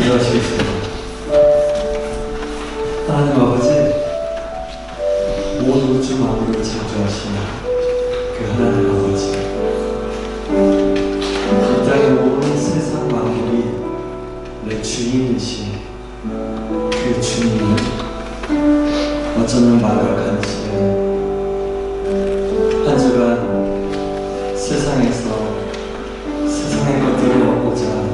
기도하시겠습니다. 하나님 아버지, 온 우주 만물을 창조하시는 그 하나님 아버지, 이 땅의 모든 세상 만물이 내 주인이신 그 주님을 어쩌면 망각한지 한 주간 세상에서 세상의 것들을 얻고자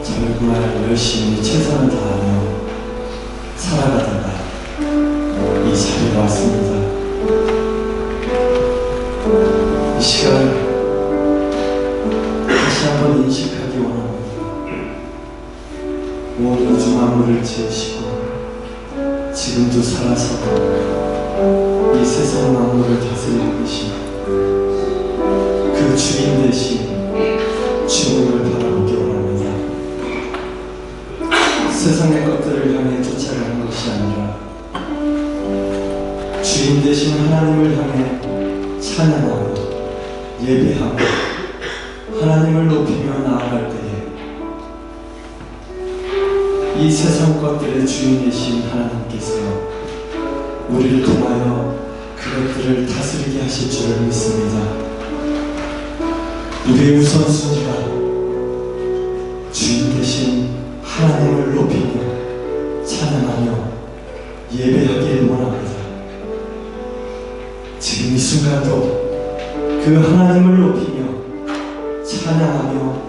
정말 열심히 최선을 다하며 살아가다가 이 자리에 왔습니다. 이 시간 다시 한번 인식하기 원합니다. 온 우주 만물을 지으시고 지금도 살아서 이 세상 만물을 다스리고 계신 그 주인 되신 주님을 바라보기 원합니다. 세상의 것들을 향해 쫓아가는 것이 아니라 주인 되신 하나님을 향해 찬양하고 예배하고 하나님을 높이며 나아갈 때에 이 세상 것들의 주인 되신 하나님께서 우리를 통하여 그것들을 다스리게 하실 줄을 믿습니다. 우리의 우선순위가 주인 되신 하나님을 높이며 찬양하며 예배하기를 원합니다. 지금 이 순간도 그 하나님을 높이며 찬양하며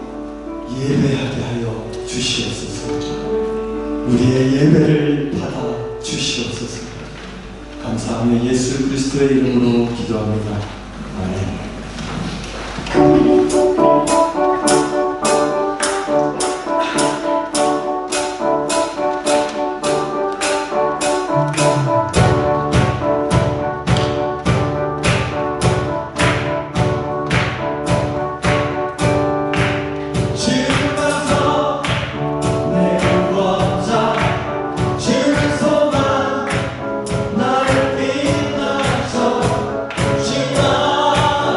예배하게 하여 주시옵소서. 우리의 예배를 받아 주시옵소서. 감사하며 예수 그리스도의 이름으로 기도합니다. 아멘. 나를 빛나서 주나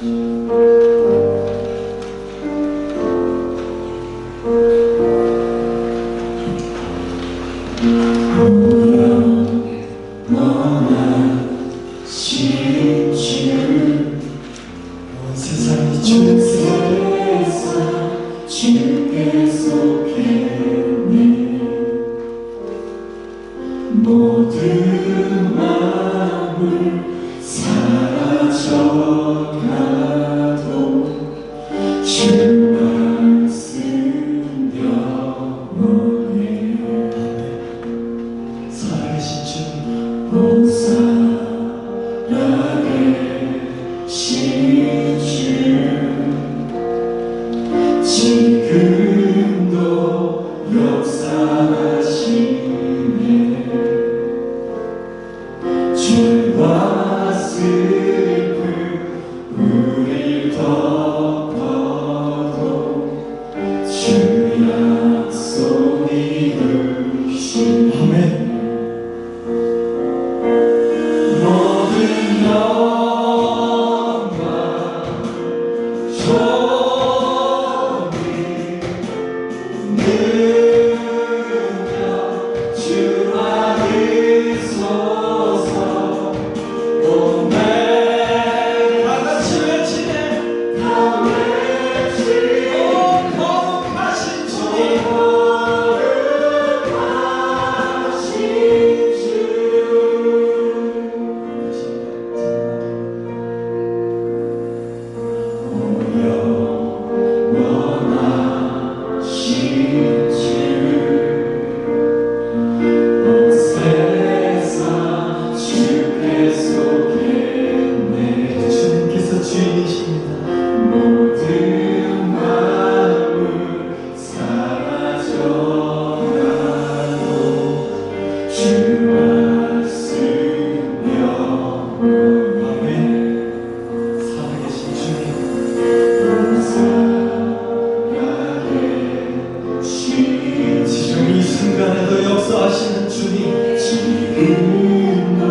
온 세상이 주께서 주께 속했네. 모든 마음을 사라져가도 주 말씀 영원해. 살아계신 주님, 온 살아계신 주 지금도 역사하시네. 죄와 슬픔 우릴 덮어도 주 약속 이루시네. 아멘. 모든 영광 존귀 능력 주와 있소서. 오늘 다 같이 외치네. 다 외치고 거룩하신 주님, 거룩하신 주. 원하신 주. 온 세상 주께 속했네. 주님께서 주인이십니다. 모든 마음을 사라져가도 주 말씀 영원해. 아멘. 살아계신 주님, 지금 이 순간에도 역사하시는 주님, 지금도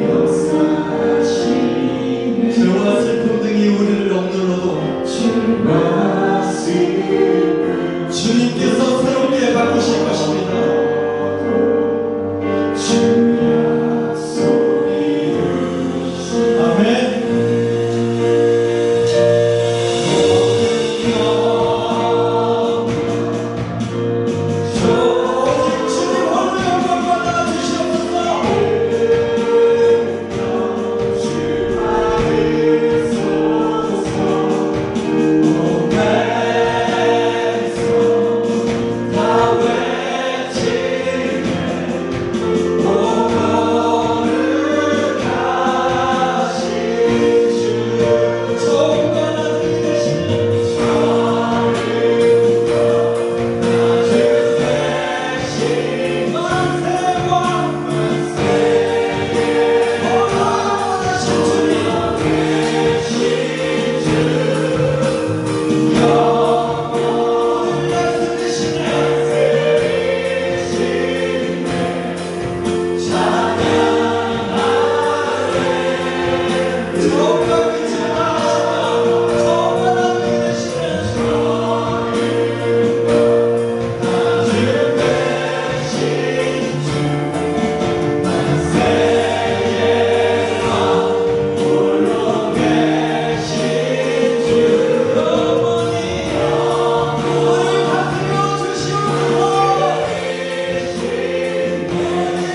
역사하시네. 죄와 슬픔 등이 우리를 억눌러도 죄와 슬픔 주님께서 새롭게 바꾸실 것입니다. 주 약속 이루시네. 아멘. 주님 홀로 영광 받아 주시옵소서. 주와 있소서. 오늘서 다 외치네. 오 거룩하신 주. 정관한 주 되시는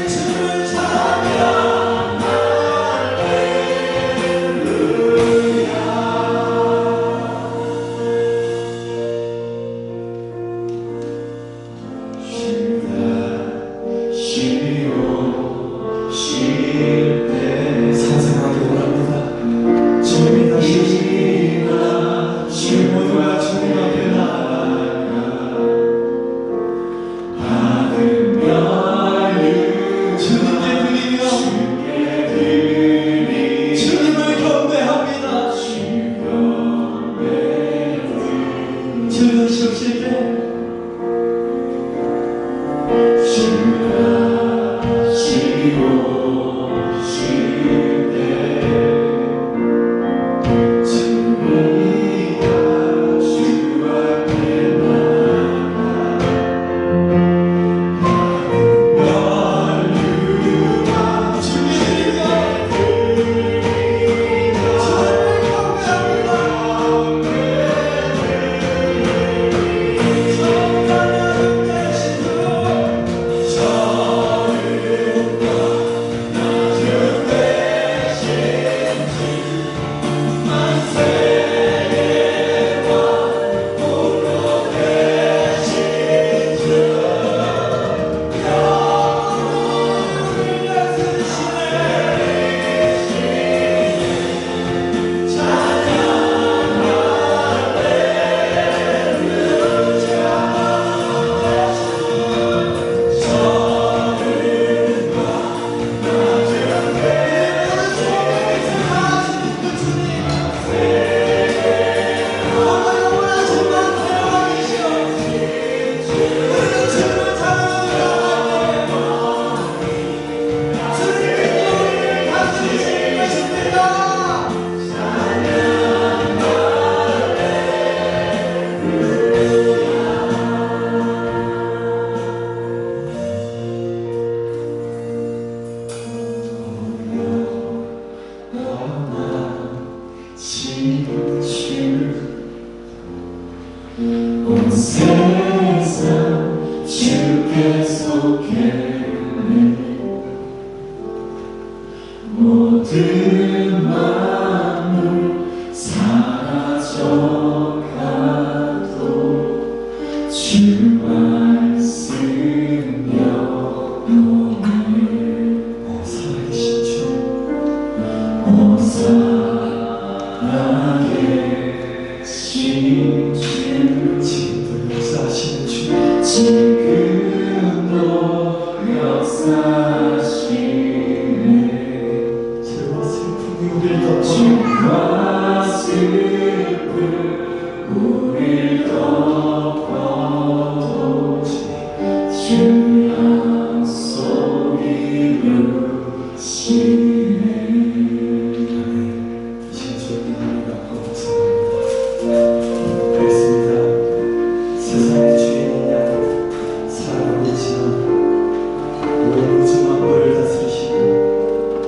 주를 찬양하리 모든 만물 사라져가도 주 말씀 영원해. 살아계신 주, 오 살아계신 주, 지금도 역사하시는 주, 지금도 역사하시네. 죄와 슬픔이 우리를 덮어 죄와 슬픔 우릴 덮어도 주 약속 이루시네. 이 시간 주님 하나님과 함께 묵상합니다. 그렇습니다. 세상의 주인이냐 살아가고 있지만 온 우주 만물을 다스리시고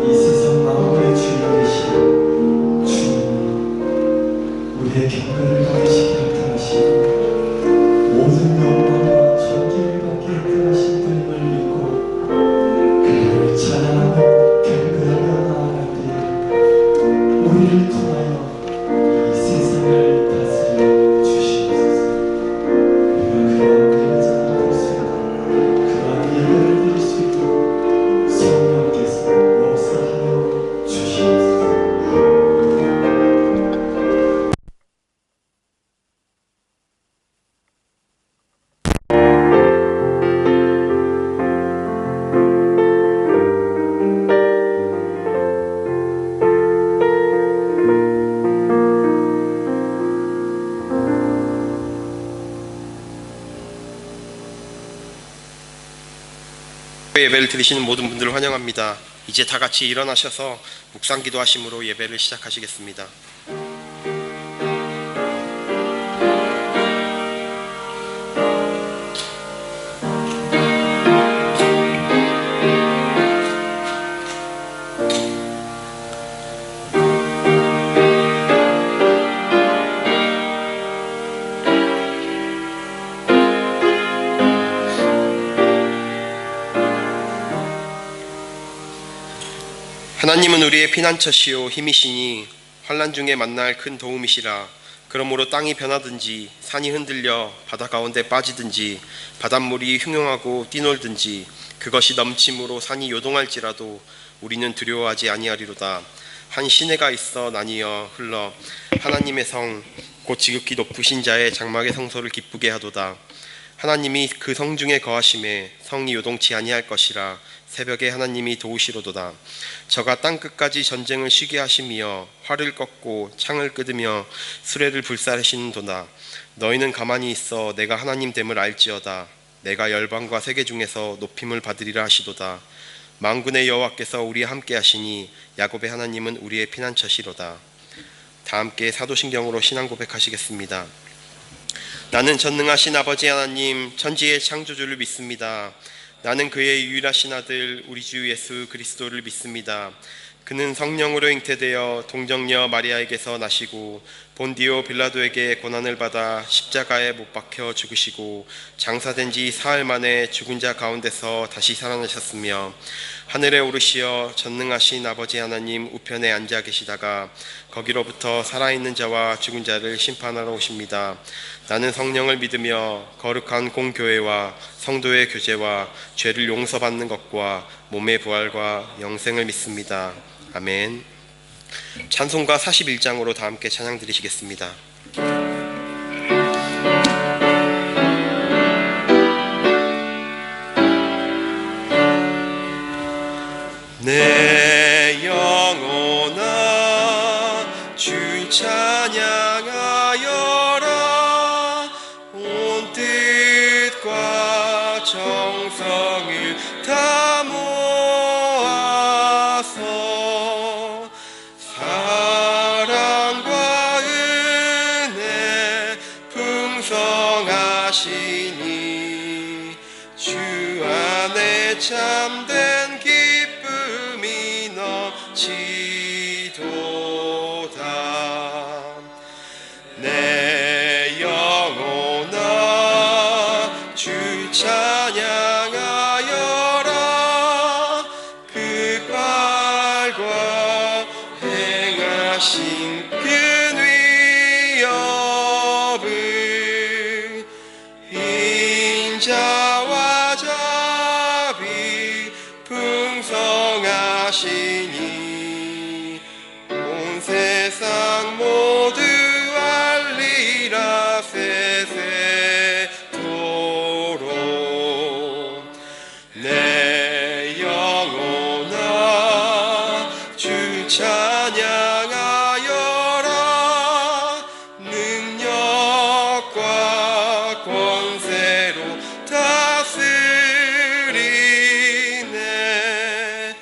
이 세상 만물의 주인 되신 주님이 우리의 경건을 가르치기 나타나시고 모든 영광과 존귀를 받게 나타나신 분임을 믿고 그를 찬양하며 경배하며 나아갈 때에 우리를 통하여 이 세상을 다스려 주시옵소서. 우리가 그러한 은혜를 잡을 수 있고 그러한 예배를 드릴 수 있도록 성령께서 역사하여 주시옵소서. 예배를 드리시는 모든 분들을 환영합니다. 이제 다 같이 일어나셔서 묵상 기도하심으로 예배를 시작하시겠습니다. 하나님은 우리의 피난처시요 힘이시니 환난 중에 만날 큰 도움이시라. 그러므로 땅이 변하든지 산이 흔들려 바다 가운데 빠지든지 바닷물이 흉용하고 뛰놀든지 그것이 넘침으로 산이 요동할지라도 우리는 두려워하지 아니하리로다. 한 시내가 있어 나뉘어 흘러 하나님의 성 곧 지극히 높으신 자의 장막의 성소를 기쁘게 하도다. 하나님이 그 성 중에 거하심에 성이 요동치 아니할 것이라. 새벽에 하나님이 도우시로도다. 저가 땅끝까지 전쟁을 쉬게 하시며 활을 꺾고 창을 끄드며 수레를 불살하시는도다. 너희는 가만히 있어 내가 하나님 됨을 알지어다. 내가 열방과 세계 중에서 높임을 받으리라 하시도다. 만군의 여호와께서 우리와 함께 하시니 야곱의 하나님은 우리의 피난처시로다. 다 함께 사도신경으로 신앙 고백하시겠습니다. 나는 전능하신 아버지 하나님 천지의 창조주를 믿습니다. 나는 그의 유일하신 아들 우리 주 예수 그리스도를 믿습니다. 그는 성령으로 잉태되어 동정녀 마리아에게서 나시고 본디오 빌라도에게 고난을 받아 십자가에 못 박혀 죽으시고 장사된 지 사흘 만에 죽은 자 가운데서 다시 살아나셨으며 하늘에 오르시어 전능하신 아버지 하나님 우편에 앉아 계시다가 거기로부터 살아있는 자와 죽은 자를 심판하러 오십니다. 나는 성령을 믿으며 거룩한 공교회와 성도의 교제와 죄를 용서받는 것과 몸의 부활과 영생을 믿습니다. 아멘. 찬송가 41장으로 다 함께 찬양 드리시겠습니다. 내 영혼아 주 찬양하여라. 온 뜻과 정성을 다 모아서 사랑과 은혜 풍성하시니 주 안에 참된 기쁨이 넘치도다. 내 영혼아 주 찬양하여라. 그 팔과 하신 큰 위협을 인자와 자비 풍성하시니 온 세상 모두 알리라 세세토록. 내 영혼아 주 찬양하여라. 능력과 권세로 다스리네.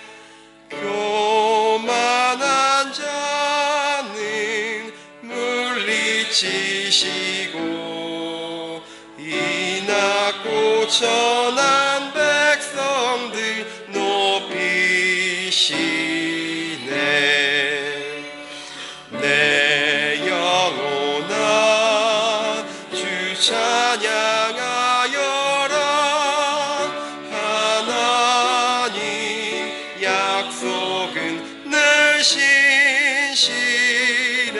교만한 자는 물리치시고 이 낮고 천한 백성들 높이시네. 내 영혼아 주 찬양하여라. 하나님 약속은 늘 신실해.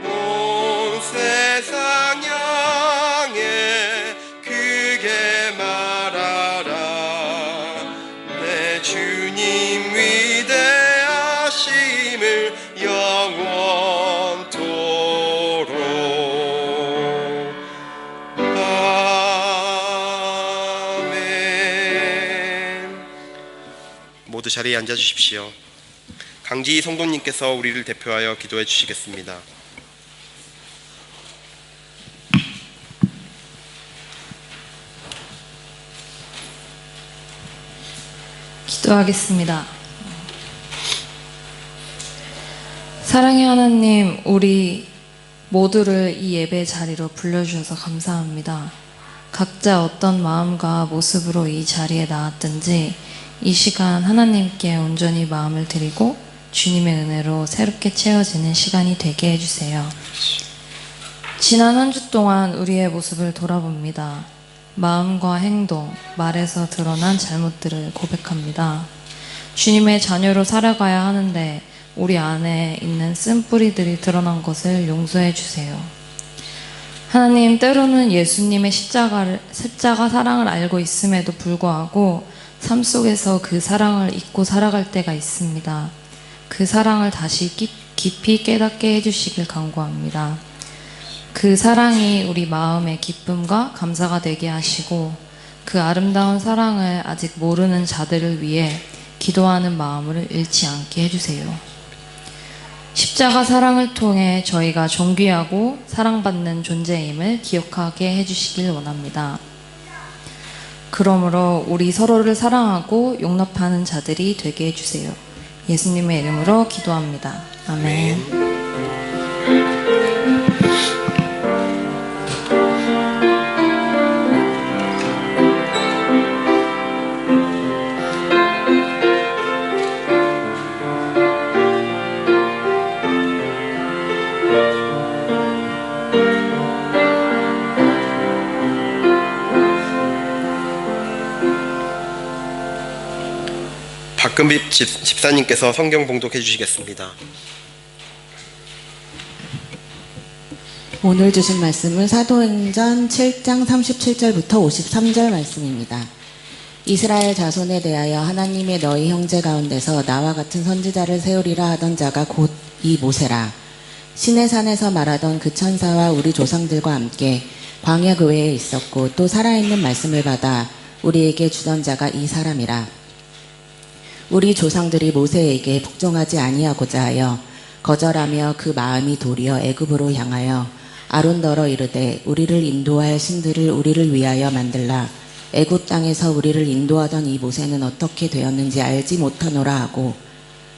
온 세상 향해 크게 말하라. 내 주님 위대하심을 영원토록. 아멘. 모두 자리에 앉아 주십시오. 강지희 성도님께서 우리를 대표하여 기도해 주시겠습니다. 기도하겠습니다. 사랑의 하나님, 우리 모두를 이 예배 자리로 불러주셔서 감사합니다. 각자 어떤 마음과 모습으로 이 자리에 나왔든지 이 시간 하나님께 온전히 마음을 드리고 주님의 은혜로 새롭게 채워지는 시간이 되게 해주세요. 지난 한 주 동안 우리의 모습을 돌아봅니다. 마음과 행동, 말에서 드러난 잘못들을 고백합니다. 주님의 자녀로 살아가야 하는데 우리 안에 있는 쓴뿌리들이 드러난 것을 용서해 주세요. 하나님, 때로는 예수님의 십자가 사랑을 알고 있음에도 불구하고 삶 속에서 그 사랑을 잊고 살아갈 때가 있습니다. 그 사랑을 다시 깊이 깨닫게 해주시길 간구합니다. 그 사랑이 우리 마음의 기쁨과 감사가 되게 하시고 그 아름다운 사랑을 아직 모르는 자들을 위해 기도하는 마음을 잃지 않게 해주세요. 십자가 사랑을 통해 저희가 존귀하고 사랑받는 존재임을 기억하게 해주시길 원합니다. 그러므로 우리 서로를 사랑하고 용납하는 자들이 되게 해주세요. 예수님의 이름으로 기도합니다. 아멘. 박금빛 집사님께서 성경 봉독해 주시겠습니다. 오늘 주신 말씀은 사도행전 7장 37절부터 53절 말씀입니다. 이스라엘 자손에 대하여 하나님의 너희 형제 가운데서 나와 같은 선지자를 세우리라 하던 자가 곧 이 모세라. 시내산에서 말하던 그 천사와 우리 조상들과 함께 광야 그 외에 있었고 또 살아있는 말씀을 받아 우리에게 주던 자가 이 사람이라. 우리 조상들이 모세에게 복종하지 아니하고자 하여 거절하며 그 마음이 도리어 애굽으로 향하여 아론더러 이르되 우리를 인도할 신들을 우리를 위하여 만들라. 애굽 땅에서 우리를 인도하던 이 모세는 어떻게 되었는지 알지 못하노라 하고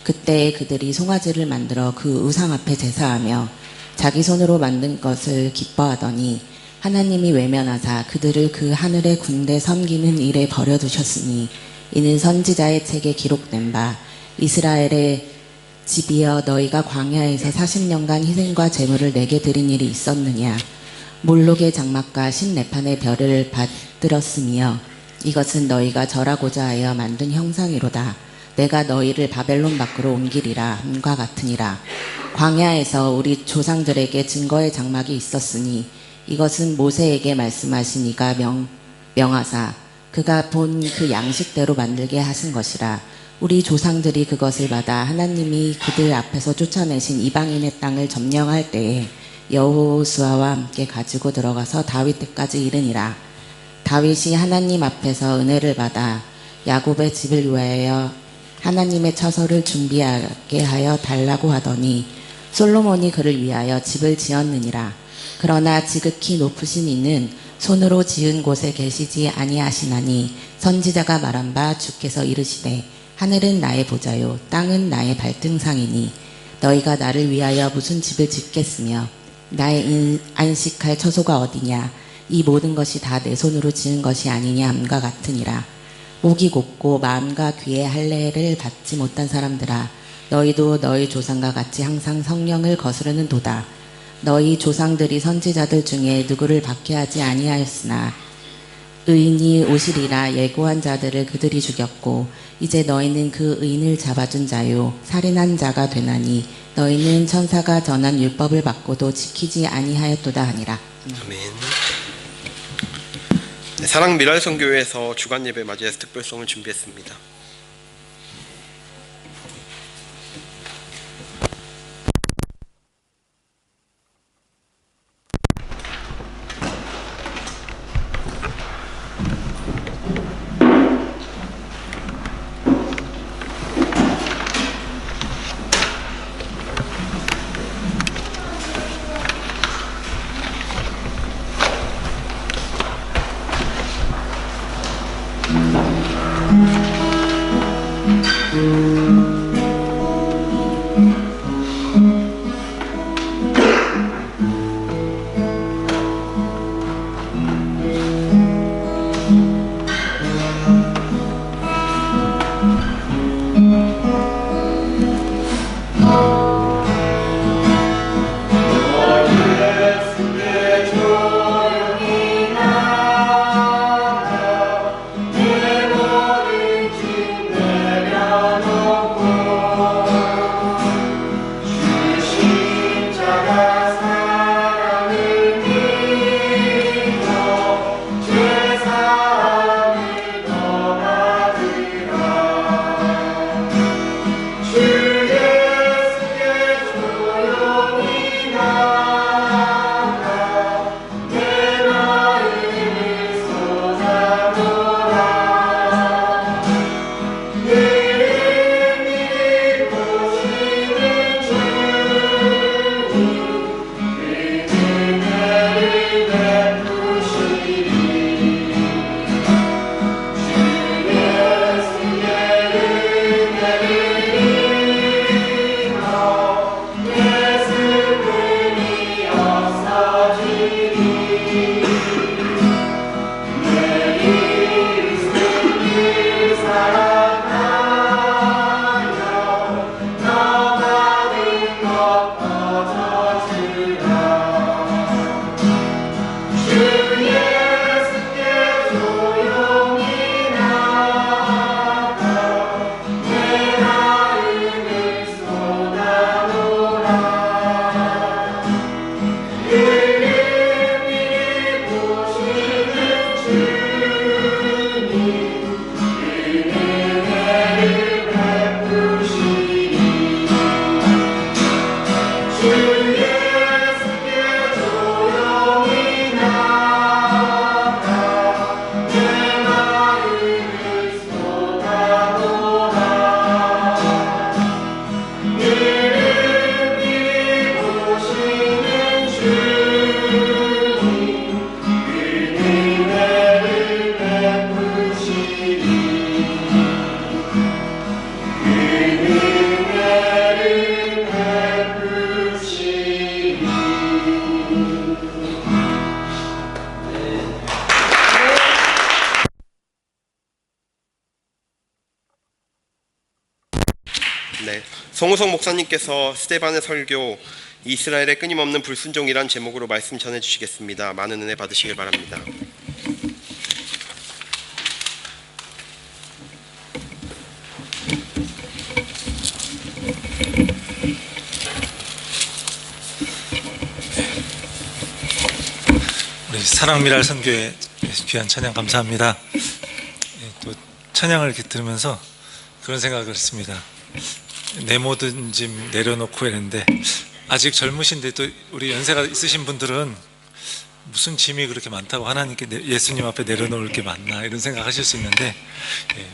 그때에 그들이 송아지를 만들어 그 우상 앞에 제사하며 자기 손으로 만든 것을 기뻐하더니 하나님이 외면하사 그들을 그 하늘의 군대 섬기는 일에 버려두셨으니 이는 선지자의 책에 기록된 바 이스라엘의 집이여 너희가 광야에서 40년간 희생과 제물을 내게 드린 일이 있었느냐. 몰록의 장막과 신레판의 별을 받들었으며 이것은 너희가 절하고자 하여 만든 형상이로다. 내가 너희를 바벨론 밖으로 옮기리라 함과 같으니라. 광야에서 우리 조상들에게 증거의 장막이 있었으니 이것은 모세에게 말씀하신 이가 명하사 그가 본 그 양식대로 만들게 하신 것이라. 우리 조상들이 그것을 받아 하나님이 그들 앞에서 쫓아내신 이방인의 땅을 점령할 때에 여호수아와 함께 가지고 들어가서 다윗 때까지 이르니라. 다윗이 하나님 앞에서 은혜를 받아 야곱의 집을 위하여 하나님의 처소를 준비하게 하여 달라고 하더니 솔로몬이 그를 위하여 집을 지었느니라. 그러나 지극히 높으신 이는 손으로 지은 곳에 계시지 아니하시나니 선지자가 말한 바 주께서 이르시되 하늘은 나의 보좌요 땅은 나의 발등상이니 너희가 나를 위하여 무슨 집을 짓겠으며 나의 안식할 처소가 어디냐. 이 모든 것이 다 내 손으로 지은 것이 아니냐 함과 같으니라. 목이 곱고 마음과 귀에 할례를 받지 못한 사람들아, 너희도 너희 조상과 같이 항상 성령을 거스르는 도다. 너희 조상들이 선지자들 중에 누구를 박해하지 아니하였으나 의인이 오시리라 예고한 자들을 그들이 죽였고 이제 너희는 그 의인을 잡아준 자요 살인한 자가 되나니 너희는 천사가 전한 율법을 받고도 지키지 아니하였도다 하니라. 아멘. 네, 사랑 미랄선교회에서 주간 예배 맞이해서 특별송을 준비했습니다. 네, 송우성 목사님께서 스데반의 설교 이스라엘의 끊임없는 불순종이란 제목으로 말씀 전해 주시겠습니다. 많은 은혜 받으시길 바랍니다. 사랑미랄 선교회 귀한 찬양 감사합니다. 또 찬양을 이렇게 들으면서 그런 생각을 했습니다. 내 모든 짐 내려놓고 했는데, 아직 젊으신데 또 우리 연세가 있으신 분들은 무슨 짐이 그렇게 많다고 하나님께 예수님 앞에 내려놓을 게 많나 이런 생각하실 수 있는데,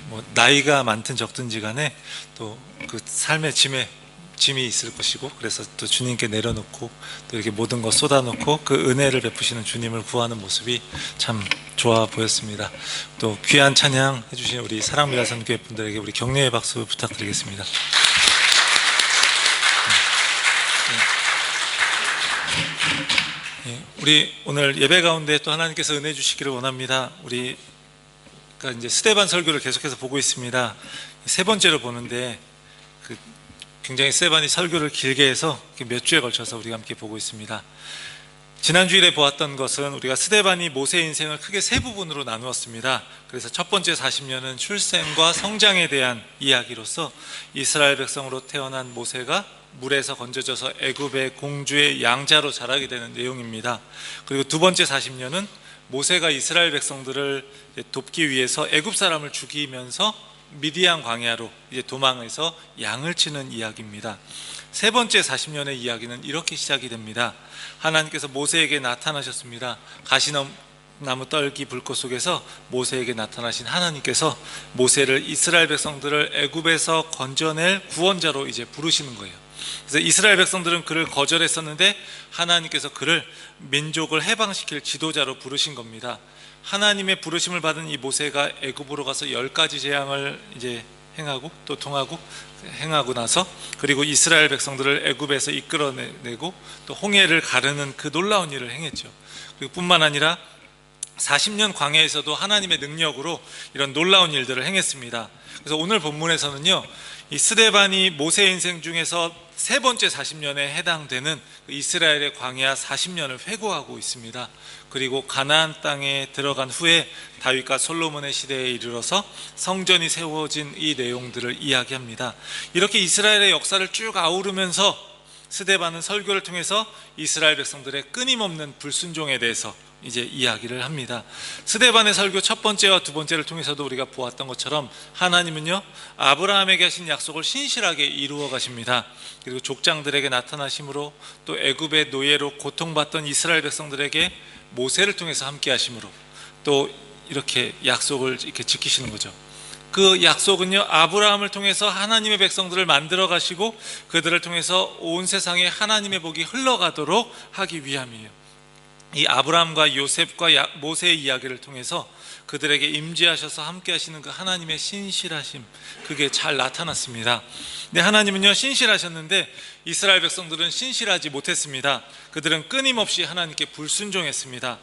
뭐 나이가 많든 적든지 간에 또 그 삶의 짐이 있을 것이고, 그래서 또 주님께 내려놓고 또 이렇게 모든 것 쏟아놓고 그 은혜를 베푸시는 주님을 구하는 모습이 참 좋아 보였습니다. 또 귀한 찬양 해주신 우리 사랑미라 선교회 분들에게 우리 격려의 박수 부탁드리겠습니다. 우리 오늘 예배 가운데 또 하나님께서 은혜 주시기를 원합니다. 우리가 이제 스데반 설교를 계속해서 보고 있습니다. 세 번째로 보는데, 굉장히 스데반이 설교를 길게 해서 몇 주에 걸쳐서 우리가 함께 보고 있습니다. 지난 주일에 보았던 것은 우리가 스데반이 모세의 인생을 크게 세 부분으로 나누었습니다. 그래서 첫 번째 40년은 출생과 성장에 대한 이야기로서 이스라엘 백성으로 태어난 모세가 물에서 건져져서 애굽의 공주의 양자로 자라게 되는 내용입니다. 그리고 두 번째 40년은 모세가 이스라엘 백성들을 돕기 위해서 애굽 사람을 죽이면서 미디안 광야로 이제 도망해서 양을 치는 이야기입니다. 세 번째 40년의 이야기는 이렇게 시작이 됩니다. 하나님께서 모세에게 나타나셨습니다. 가시나무 떨기 불꽃 속에서 모세에게 나타나신 하나님께서 모세를 이스라엘 백성들을 애굽에서 건져낼 구원자로 이제 부르시는 거예요. 그래서 이스라엘 백성들은 그를 거절했었는데 하나님께서 그를 민족을 해방시킬 지도자로 부르신 겁니다. 하나님의 부르심을 받은 이 모세가 애굽으로 가서 10가지 재앙을 이제 행하고 또 통하고 행하고 나서, 그리고 이스라엘 백성들을 애굽에서 이끌어내고 또 홍해를 가르는 그 놀라운 일을 행했죠. 그리고 뿐만 아니라 40년 광야에서도 하나님의 능력으로 이런 놀라운 일들을 행했습니다. 그래서 오늘 본문에서는요, 이 스데반이 모세 인생 중에서 세 번째 40년에 해당되는 이스라엘의 광야 40년을 회고하고 있습니다. 그리고 가나안 땅에 들어간 후에 다윗과 솔로몬의 시대에 이르러서 성전이 세워진 이 내용들을 이야기합니다. 이렇게 이스라엘의 역사를 쭉 아우르면서 스데반은 설교를 통해서 이스라엘 백성들의 끊임없는 불순종에 대해서 이제 이야기를 합니다. 스데반의 설교 첫 번째와 두 번째를 통해서도 우리가 보았던 것처럼 하나님은요, 아브라함에게 하신 약속을 신실하게 이루어 가십니다. 그리고 족장들에게 나타나심으로 또 애굽의 노예로 고통받던 이스라엘 백성들에게 모세를 통해서 함께 하심으로 또 이렇게 약속을 이렇게 지키시는 거죠. 그 약속은요, 아브라함을 통해서 하나님의 백성들을 만들어 가시고 그들을 통해서 온 세상에 하나님의 복이 흘러가도록 하기 위함이에요. 이 아브라함과 요셉과 모세의 이야기를 통해서 그들에게 임재하셔서 함께 하시는 그 하나님의 신실하심, 그게 잘 나타났습니다. 근데 하나님은요, 신실하셨는데 이스라엘 백성들은 신실하지 못했습니다. 그들은 끊임없이 하나님께 불순종했습니다.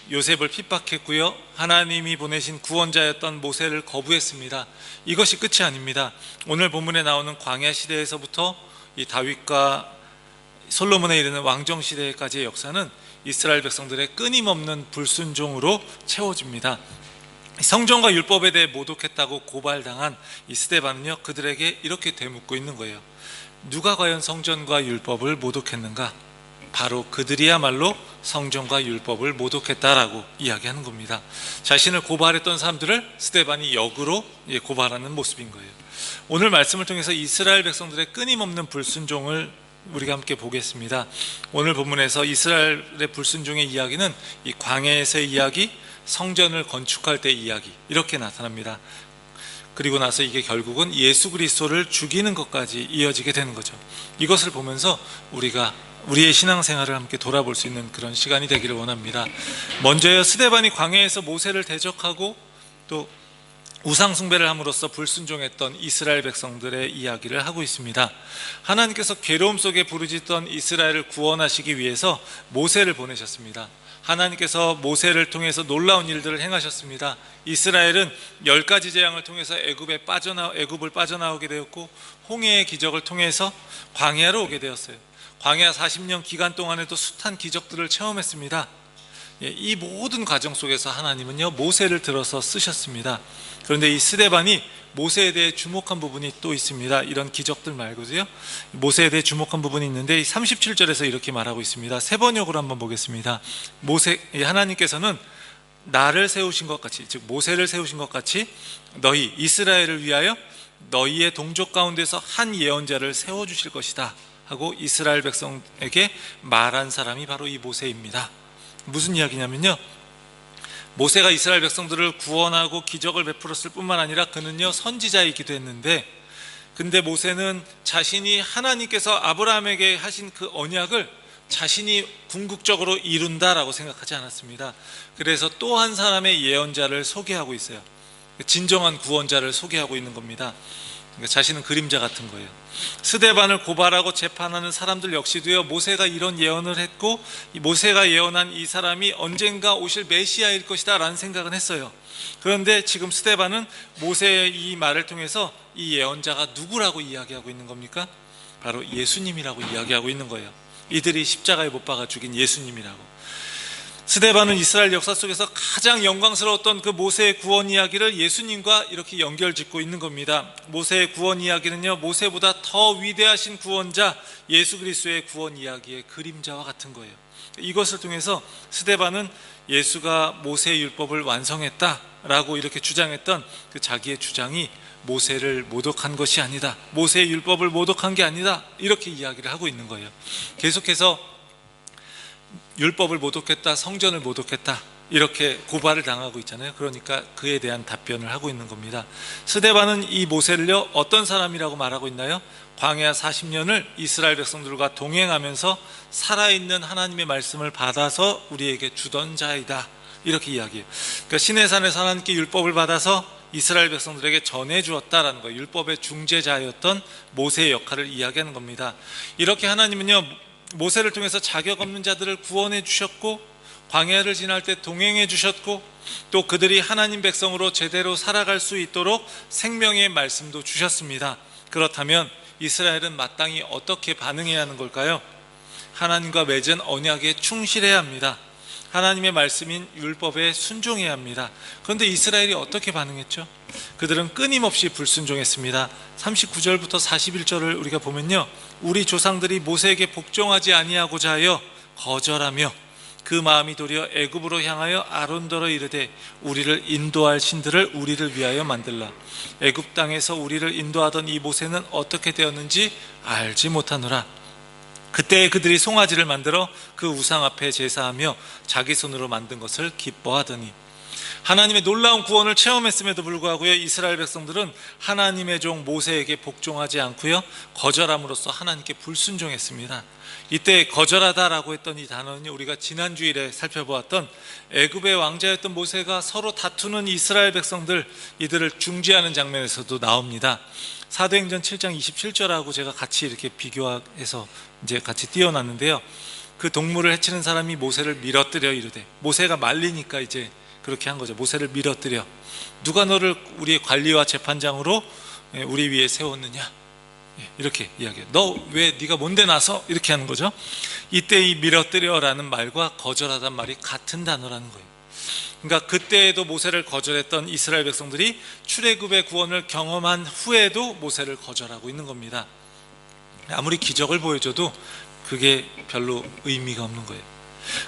요셉을 핍박했고요, 하나님이 보내신 구원자였던 모세를 거부했습니다. 이것이 끝이 아닙니다. 오늘 본문에 나오는 광야 시대에서부터 이 다윗과 솔로몬에 이르는 왕정 시대까지의 역사는 이스라엘 백성들의 끊임없는 불순종으로 채워집니다. 성전과 율법에 대해 모독했다고 고발당한 이 스데반은요, 그들에게 이렇게 되묻고 있는 거예요. 누가 과연 성전과 율법을 모독했는가? 바로 그들이야말로 성전과 율법을 모독했다라고 이야기하는 겁니다. 자신을 고발했던 사람들을 스데반이 역으로 고발하는 모습인 거예요. 오늘 말씀을 통해서 이스라엘 백성들의 끊임없는 불순종을 우리가 함께 보겠습니다. 오늘 본문에서 이스라엘의 불순종의 이야기는 이 광야에서의 이야기, 성전을 건축할 때의 이야기, 이렇게 나타납니다. 그리고 나서 이게 결국은 예수 그리스도를 죽이는 것까지 이어지게 되는 거죠. 이것을 보면서 우리가 우리의 신앙생활을 함께 돌아볼 수 있는 그런 시간이 되기를 원합니다. 먼저요, 스데반이 광야에서 모세를 대적하고 또 우상 숭배를 함으로써 불순종했던 이스라엘 백성들의 이야기를 하고 있습니다. 하나님께서 괴로움 속에 부르짖던 이스라엘을 구원하시기 위해서 모세를 보내셨습니다. 하나님께서 모세를 통해서 놀라운 일들을 행하셨습니다. 이스라엘은 10가지 재앙을 통해서 애굽을 빠져나오게 되었고, 홍해의 기적을 통해서 광야로 오게 되었어요. 광야 40년 기간 동안에도 숱한 기적들을 체험했습니다. 이 모든 과정 속에서 하나님은요 모세를 들어서 쓰셨습니다. 그런데 이 스데반이 모세에 대해 주목한 부분이 또 있습니다. 이런 기적들 말고도요 모세에 대해 주목한 부분이 있는데 이 37절에서 이렇게 말하고 있습니다. 세 번역으로 한번 보겠습니다. 하나님께서는 나를 세우신 것 같이, 즉 모세를 세우신 것 같이 너희 이스라엘을 위하여 너희의 동족 가운데서 한 예언자를 세워주실 것이다 하고 이스라엘 백성에게 말한 사람이 바로 이 모세입니다. 무슨 이야기냐면요, 모세가 이스라엘 백성들을 구원하고 기적을 베풀었을 뿐만 아니라 그는요 선지자이기도 했는데, 근데 모세는 자신이 하나님께서 아브라함에게 하신 그 언약을 자신이 궁극적으로 이룬다라고 생각하지 않았습니다. 그래서 또 한 사람의 예언자를 소개하고 있어요. 진정한 구원자를 소개하고 있는 겁니다. 자신은 그림자 같은 거예요. 스데반을 고발하고 재판하는 사람들 역시도요 모세가 이런 예언을 했고 모세가 예언한 이 사람이 언젠가 오실 메시아일 것이다 라는 생각은 했어요. 그런데 지금 스데반은 모세의 이 말을 통해서 이 예언자가 누구라고 이야기하고 있는 겁니까? 바로 예수님이라고 이야기하고 있는 거예요. 이들이 십자가에 못 박아 죽인 예수님이라고. 스데반은 이스라엘 역사 속에서 가장 영광스러웠던 그 모세의 구원 이야기를 예수님과 이렇게 연결짓고 있는 겁니다. 모세의 구원 이야기는요 모세보다 더 위대하신 구원자 예수 그리스도의 구원 이야기의 그림자와 같은 거예요. 이것을 통해서 스데반은 예수가 모세의 율법을 완성했다라고 이렇게 주장했던 그 자기의 주장이 모세를 모독한 것이 아니다, 모세의 율법을 모독한 게 아니다, 이렇게 이야기를 하고 있는 거예요. 계속해서 율법을 모독했다, 성전을 모독했다, 이렇게 고발을 당하고 있잖아요. 그러니까 그에 대한 답변을 하고 있는 겁니다. 스데반은 이 모세를요 어떤 사람이라고 말하고 있나요? 광야 40년을 이스라엘 백성들과 동행하면서 살아있는 하나님의 말씀을 받아서 우리에게 주던 자이다, 이렇게 이야기해요. 그러니까 시내산에서 하나님께 율법을 받아서 이스라엘 백성들에게 전해주었다라는 거예요. 율법의 중재자였던 모세의 역할을 이야기하는 겁니다. 이렇게 하나님은요 모세를 통해서 자격 없는 자들을 구원해 주셨고, 광야를 지날 때 동행해 주셨고, 또 그들이 하나님 백성으로 제대로 살아갈 수 있도록 생명의 말씀도 주셨습니다. 그렇다면 이스라엘은 마땅히 어떻게 반응해야 하는 걸까요? 하나님과 맺은 언약에 충실해야 합니다. 하나님의 말씀인 율법에 순종해야 합니다. 그런데 이스라엘이 어떻게 반응했죠? 그들은 끊임없이 불순종했습니다. 39절부터 41절을 우리가 보면요, 우리 조상들이 모세에게 복종하지 아니하고자 하여 거절하며 그 마음이 도리어 애굽으로 향하여 아론더러 이르되 우리를 인도할 신들을 우리를 위하여 만들라. 애굽 땅에서 우리를 인도하던 이 모세는 어떻게 되었는지 알지 못하노라. 그때 그들이 송아지를 만들어 그 우상 앞에 제사하며 자기 손으로 만든 것을 기뻐하더니, 하나님의 놀라운 구원을 체험했음에도 불구하고요 이스라엘 백성들은 하나님의 종 모세에게 복종하지 않고요 거절함으로써 하나님께 불순종했습니다. 이때 거절하다라고 했던 이 단어는 우리가 지난 주일에 살펴보았던 애굽의 왕자였던 모세가 서로 다투는 이스라엘 백성들, 이들을 중재하는 장면에서도 나옵니다. 사도행전 7장 27절하고 제가 같이 이렇게 비교해서 이제 같이 띄워놨는데요, 그 동물을 해치는 사람이 모세를 밀어뜨려 이르되, 모세가 말리니까 이제 그렇게 한 거죠. 모세를 밀어뜨려, 누가 너를 우리의 관리와 재판장으로 우리 위에 세웠느냐, 이렇게 이야기해요. 너 왜 네가 뭔데 나서, 이렇게 하는 거죠. 이때 이 밀어뜨려라는 말과 거절하다는 말이 같은 단어라는 거예요. 그러니까 그때에도 모세를 거절했던 이스라엘 백성들이 출애굽의 구원을 경험한 후에도 모세를 거절하고 있는 겁니다. 아무리 기적을 보여줘도 그게 별로 의미가 없는 거예요.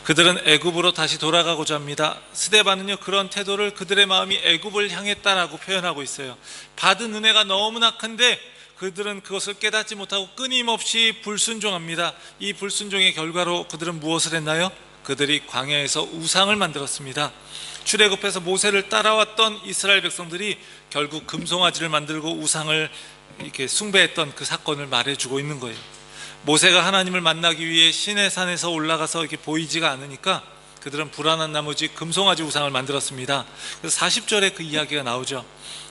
그들은 애굽으로 다시 돌아가고자 합니다. 스데반은요 그런 태도를 그들의 마음이 애굽을 향했다라고 표현하고 있어요. 받은 은혜가 너무나 큰데 그들은 그것을 깨닫지 못하고 끊임없이 불순종합니다. 이 불순종의 결과로 그들은 무엇을 했나요? 그들이 광야에서 우상을 만들었습니다. 출애굽해서 모세를 따라왔던 이스라엘 백성들이 결국 금송아지를 만들고 우상을 이렇게 숭배했던 그 사건을 말해주고 있는 거예요. 모세가 하나님을 만나기 위해 시내산에서 올라가서 이렇게 보이지가 않으니까 그들은 불안한 나머지 금송아지 우상을 만들었습니다. 그래서 40절에 그 이야기가 나오죠.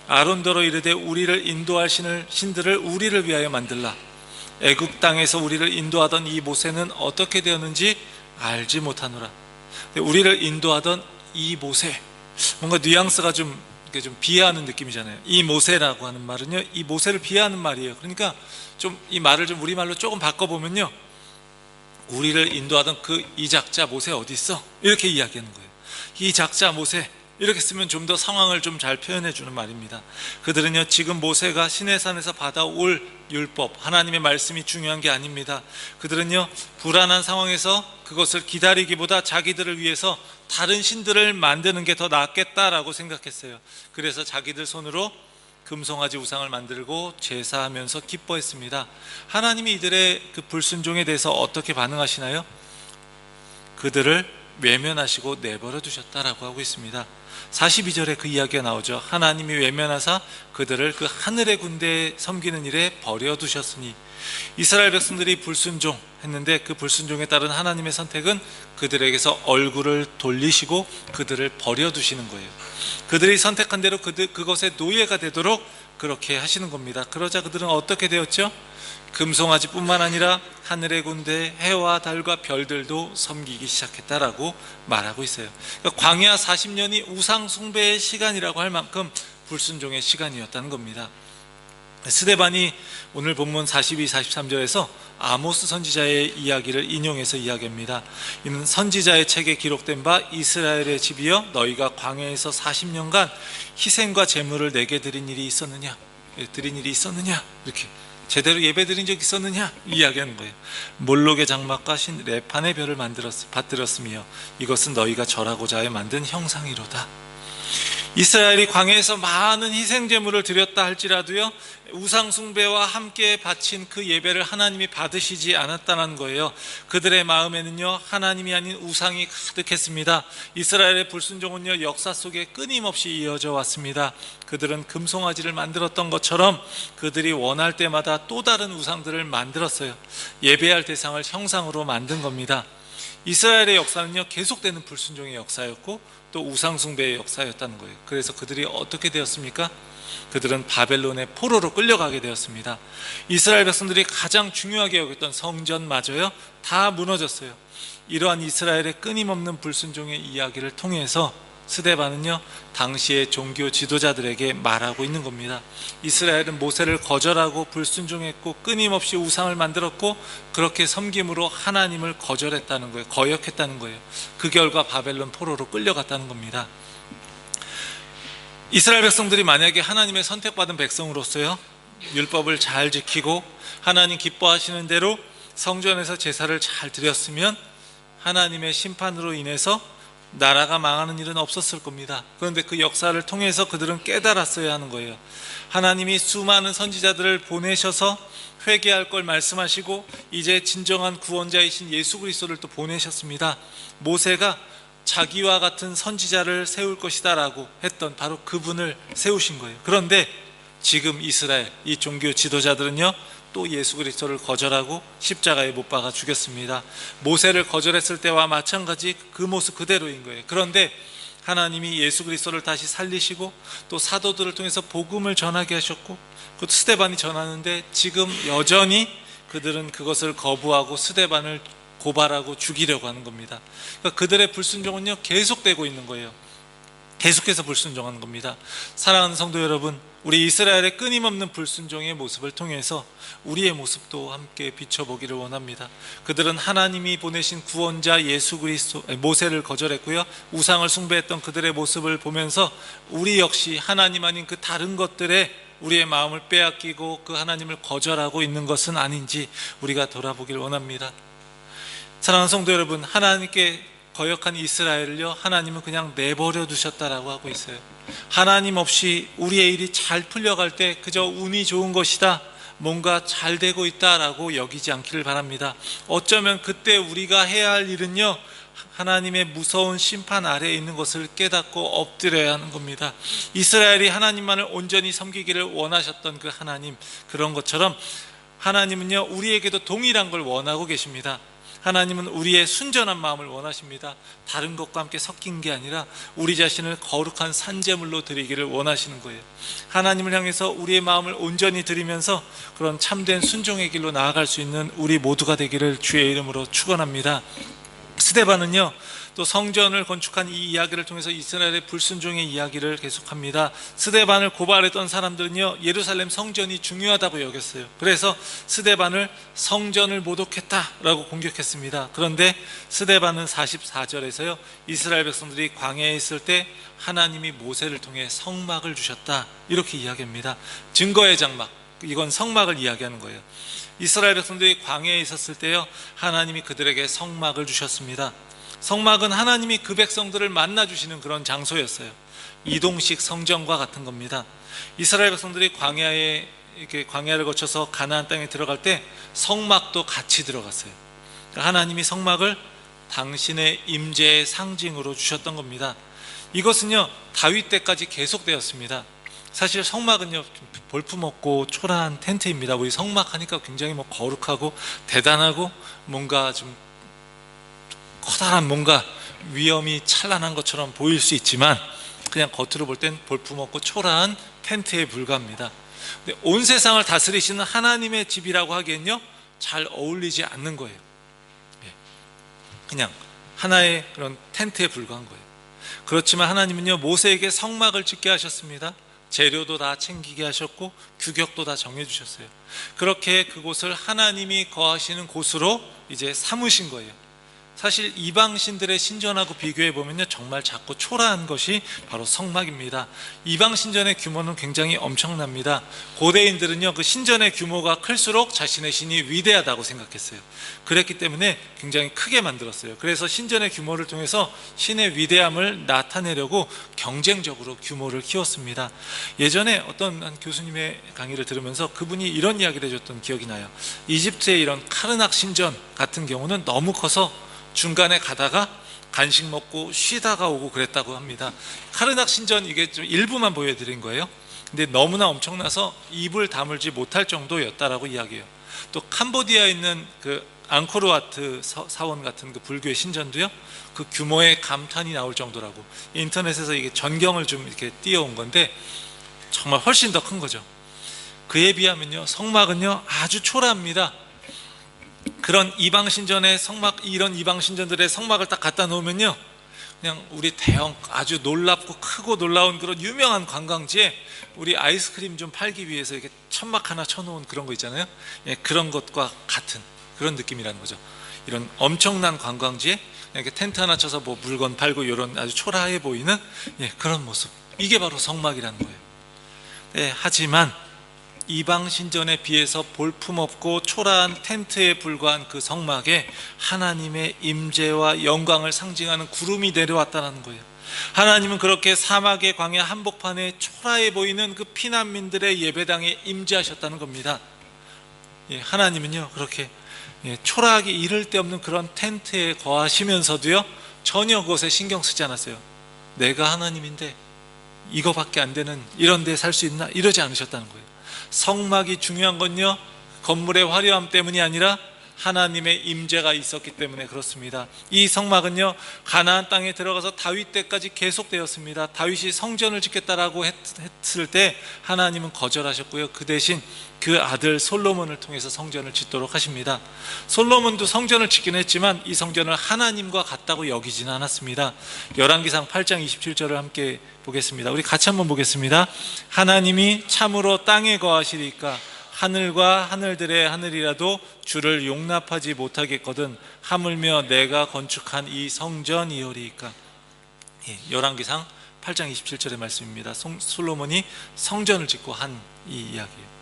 아론더러 이르되 우리를 인도할 신들을 우리를 위하여 만들라. 애굽 땅에서 우리를 인도하던 이 모세는 어떻게 되었는지 알지 못하노라. 우리를 인도하던 이 모세, 뭔가 뉘앙스가 좀 비하하는 느낌이잖아요. 이 모세라고 하는 말은요, 이 모세를 비하하는 말이에요. 그러니까 좀 이 말을 좀 우리말로 조금 바꿔보면요, 우리를 인도하던 그 이 작자 모세 어디 있어? 이렇게 이야기하는 거예요. 이 작자 모세, 이렇게 쓰면 좀 더 상황을 좀 잘 표현해 주는 말입니다. 그들은요, 지금 모세가 시내산에서 받아올 율법, 하나님의 말씀이 중요한 게 아닙니다. 그들은요, 불안한 상황에서 그것을 기다리기보다 자기들을 위해서 다른 신들을 만드는 게 더 낫겠다라고 생각했어요. 그래서 자기들 손으로 금송아지 우상을 만들고 제사하면서 기뻐했습니다. 하나님이 이들의 그 불순종에 대해서 어떻게 반응하시나요? 그들을 외면하시고 내버려 두셨다라고 하고 있습니다. 42절에 그 이야기가 나오죠. 하나님이 외면하사 그들을 그 하늘의 군대에 섬기는 일에 버려두셨으니, 이스라엘 백성들이 불순종했는데 그 불순종에 따른 하나님의 선택은 그들에게서 얼굴을 돌리시고 그들을 버려두시는 거예요. 그들이 선택한 대로 그것의 노예가 되도록 그렇게 하시는 겁니다. 그러자 그들은 어떻게 되었죠? 금송아지뿐만 아니라 하늘의 군대, 해와 달과 별들도 섬기기 시작했다라고 말하고 있어요. 그러니까 광야 40년이 우상 숭배의 시간이라고 할 만큼 불순종의 시간이었다는 겁니다. 스데반이 오늘 본문 42, 43절에서 아모스 선지자의 이야기를 인용해서 이야기합니다. 이는 선지자의 책에 기록된 바 이스라엘의 집이여, 너희가 광야에서 40년간 희생과 제물을 내게 드린 일이 있었느냐? 이렇게 제대로 예배 드린 적 있었느냐? 이야기하는 거예요. 몰록의 장막과 레판의 별을 받들었으며 이것은 너희가 절하고자 하여 만든 형상이로다. 이스라엘이 광야에서 많은 희생 제물을 드렸다 할지라도요, 우상 숭배와 함께 바친 그 예배를 하나님이 받으시지 않았다는 거예요. 그들의 마음에는요, 하나님이 아닌 우상이 가득했습니다. 이스라엘의 불순종은요, 역사 속에 끊임없이 이어져 왔습니다. 그들은 금송아지를 만들었던 것처럼 그들이 원할 때마다 또 다른 우상들을 만들었어요. 예배할 대상을 형상으로 만든 겁니다. 이스라엘의 역사는요, 계속되는 불순종의 역사였고 또 우상 숭배의 역사였다는 거예요. 그래서 그들이 어떻게 되었습니까? 그들은 바벨론의 포로로 끌려가게 되었습니다. 이스라엘 백성들이 가장 중요하게 여겼던 성전마저요, 다 무너졌어요. 이러한 이스라엘의 끊임없는 불순종의 이야기를 통해서 스데반은요, 당시의 종교 지도자들에게 말하고 있는 겁니다. 이스라엘은 모세를 거절하고 불순종했고 끊임없이 우상을 만들었고 그렇게 섬김으로 하나님을 거절했다는 거예요. 거역했다는 거예요. 그 결과 바벨론 포로로 끌려갔다는 겁니다. 이스라엘 백성들이 만약에 하나님의 선택받은 백성으로서요, 율법을 잘 지키고 하나님 기뻐하시는 대로 성전에서 제사를 잘 드렸으면 하나님의 심판으로 인해서 나라가 망하는 일은 없었을 겁니다. 그런데 그 역사를 통해서 그들은 깨달았어야 하는 거예요. 하나님이 수많은 선지자들을 보내셔서 회개할 걸 말씀하시고 이제 진정한 구원자이신 예수 그리스도를 또 보내셨습니다. 모세가 자기와 같은 선지자를 세울 것이다 라고 했던 바로 그분을 세우신 거예요. 그런데 지금 이스라엘 이 종교 지도자들은요, 또 예수 그리스도를 거절하고 십자가에 못 박아 죽였습니다. 모세를 거절했을 때와 마찬가지 그 모습 그대로인 거예요. 그런데 하나님이 예수 그리스도를 다시 살리시고 또 사도들을 통해서 복음을 전하게 하셨고 그것도 스데반이 전하는데 지금 여전히 그들은 그것을 거부하고 스데반을 고발하고 죽이려고 하는 겁니다. 그러니까 그들의 불순종은요, 계속되고 있는 거예요. 계속해서 불순종하는 겁니다. 사랑하는 성도 여러분, 우리 이스라엘의 끊임없는 불순종의 모습을 통해서 우리의 모습도 함께 비춰보기를 원합니다. 그들은 하나님이 보내신 구원자 예수 그리스도, 모세를 거절했고요, 우상을 숭배했던 그들의 모습을 보면서 우리 역시 하나님 아닌 그 다른 것들에 우리의 마음을 빼앗기고 그 하나님을 거절하고 있는 것은 아닌지 우리가 돌아보기를 원합니다. 사랑하는 성도 여러분, 하나님께 거역한 이스라엘을요, 하나님은 그냥 내버려 두셨다라고 하고 있어요. 하나님 없이 우리의 일이 잘 풀려갈 때 그저 운이 좋은 것이다, 뭔가 잘 되고 있다라고 여기지 않기를 바랍니다. 어쩌면 그때 우리가 해야 할 일은요, 하나님의 무서운 심판 아래에 있는 것을 깨닫고 엎드려야 하는 겁니다. 이스라엘이 하나님만을 온전히 섬기기를 원하셨던 그 하나님, 그런 것처럼 하나님은요, 우리에게도 동일한 걸 원하고 계십니다. 하나님은 우리의 순전한 마음을 원하십니다. 다른 것과 함께 섞인 게 아니라 우리 자신을 거룩한 산제물로 드리기를 원하시는 거예요. 하나님을 향해서 우리의 마음을 온전히 드리면서 그런 참된 순종의 길로 나아갈 수 있는 우리 모두가 되기를 주의 이름으로 축원합니다. 스데반은요, 또 성전을 건축한 이 이야기를 통해서 이스라엘의 불순종의 이야기를 계속합니다. 스데반을 고발했던 사람들은요, 예루살렘 성전이 중요하다고 여겼어요. 그래서 스데반을 성전을 모독했다라고 공격했습니다. 그런데 스데반은 44절에서요, 이스라엘 백성들이 광야에 있을 때 하나님이 모세를 통해 성막을 주셨다, 이렇게 이야기합니다. 증거의 장막, 이건 성막을 이야기하는 거예요. 이스라엘 백성들이 광야에 있었을 때요, 하나님이 그들에게 성막을 주셨습니다. 성막은 하나님이 그 백성들을 만나 주시는 그런 장소였어요. 이동식 성전과 같은 겁니다. 이스라엘 백성들이 광야에 이렇게 광야를 거쳐서 가나안 땅에 들어갈 때 성막도 같이 들어갔어요. 하나님이 성막을 당신의 임재의 상징으로 주셨던 겁니다. 이것은요, 다윗 때까지 계속되었습니다. 사실 성막은요, 볼품없고 초라한 텐트입니다. 우리 성막 하니까 굉장히 거룩하고 대단하고 뭔가 좀 커다란 뭔가 위험이 찬란한 것처럼 보일 수 있지만 그냥 겉으로 볼 땐 볼품없고 초라한 텐트에 불과합니다. 근데 온 세상을 다스리시는 하나님의 집이라고 하기엔요, 잘 어울리지 않는 거예요. 그냥 하나의 그런 텐트에 불과한 거예요. 그렇지만 하나님은요, 모세에게 성막을 짓게 하셨습니다. 재료도 다 챙기게 하셨고 규격도 다 정해주셨어요. 그렇게 그곳을 하나님이 거하시는 곳으로 이제 삼으신 거예요. 사실 이방신들의 신전하고 비교해 보면요, 정말 작고 초라한 것이 바로 성막입니다. 이방 신전의 규모는 굉장히 엄청납니다. 고대인들은요, 그 신전의 규모가 클수록 자신의 신이 위대하다고 생각했어요. 그랬기 때문에 굉장히 크게 만들었어요. 그래서 신전의 규모를 통해서 신의 위대함을 나타내려고 경쟁적으로 규모를 키웠습니다. 예전에 어떤 한 교수님의 강의를 들으면서 그분이 이런 이야기를 해줬던 기억이 나요. 이집트의 이런 카르낙 신전 같은 경우는 너무 커서 중간에 가다가 간식 먹고 쉬다가 오고 그랬다고 합니다. 카르낙 신전, 이게 좀 일부만 보여드린 거예요. 근데 너무나 엄청나서 입을 다물지 못할 정도였다라고 이야기해요. 또 캄보디아에 있는 그 앙코르와트 사원 같은 그 불교의 신전도요, 그 규모의 감탄이 나올 정도라고. 인터넷에서 이게 전경을 좀 이렇게 띄워온 건데 정말 훨씬 더 큰 거죠. 그에 비하면요, 성막은요 아주 초라합니다. 그런 이방 신전의 성막, 이런 이방 신전들의 성막을 딱 갖다 놓으면요, 그냥 우리 대형 아주 놀랍고 크고 놀라운 그런 유명한 관광지에 우리 아이스크림 좀 팔기 위해서 이렇게 천막 하나 쳐놓은 그런 거 있잖아요. 예, 그런 것과 같은 그런 느낌이라는 거죠. 이런 엄청난 관광지에 이렇게 텐트 하나 쳐서 뭐 물건 팔고 이런 아주 초라해 보이는, 예, 그런 모습, 이게 바로 성막이라는 거예요. 예, 하지만 이방 신전에 비해서 볼품없고 초라한 텐트에 불과한 그 성막에 하나님의 임재와 영광을 상징하는 구름이 내려왔다는 거예요. 하나님은 그렇게 사막의 광야 한복판에 초라해 보이는 그 피난민들의 예배당에 임재하셨다는 겁니다. 예, 하나님은요 그렇게 초라하기 이를 데 없는 그런 텐트에 거하시면서도요 전혀 그것에 신경 쓰지 않았어요. 내가 하나님인데 이거밖에 안 되는 이런 데 살 수 있나, 이러지 않으셨다는 거예요. 성막이 중요한 건요, 건물의 화려함 때문이 아니라 하나님의 임재가 있었기 때문에 그렇습니다. 이 성막은요, 가나안 땅에 들어가서 다윗 때까지 계속되었습니다. 다윗이 성전을 짓겠다라고 했을 때 하나님은 거절하셨고요. 그 대신 그 아들 솔로몬을 통해서 성전을 짓도록 하십니다. 솔로몬도 성전을 짓긴 했지만 이 성전을 하나님과 같다고 여기지는 않았습니다. 열왕기상 8장 27절을 함께 보겠습니다. 우리 같이 한번 보겠습니다. 하나님이 참으로 땅에 거하시리까 하늘과 하늘들의 하늘이라도 주를 용납하지 못하겠거든 하물며 내가 건축한 이 성전이오리이까. 열왕기상 8장 27절의 말씀입니다. 솔로몬이 성전을 짓고 한 이 이야기예요.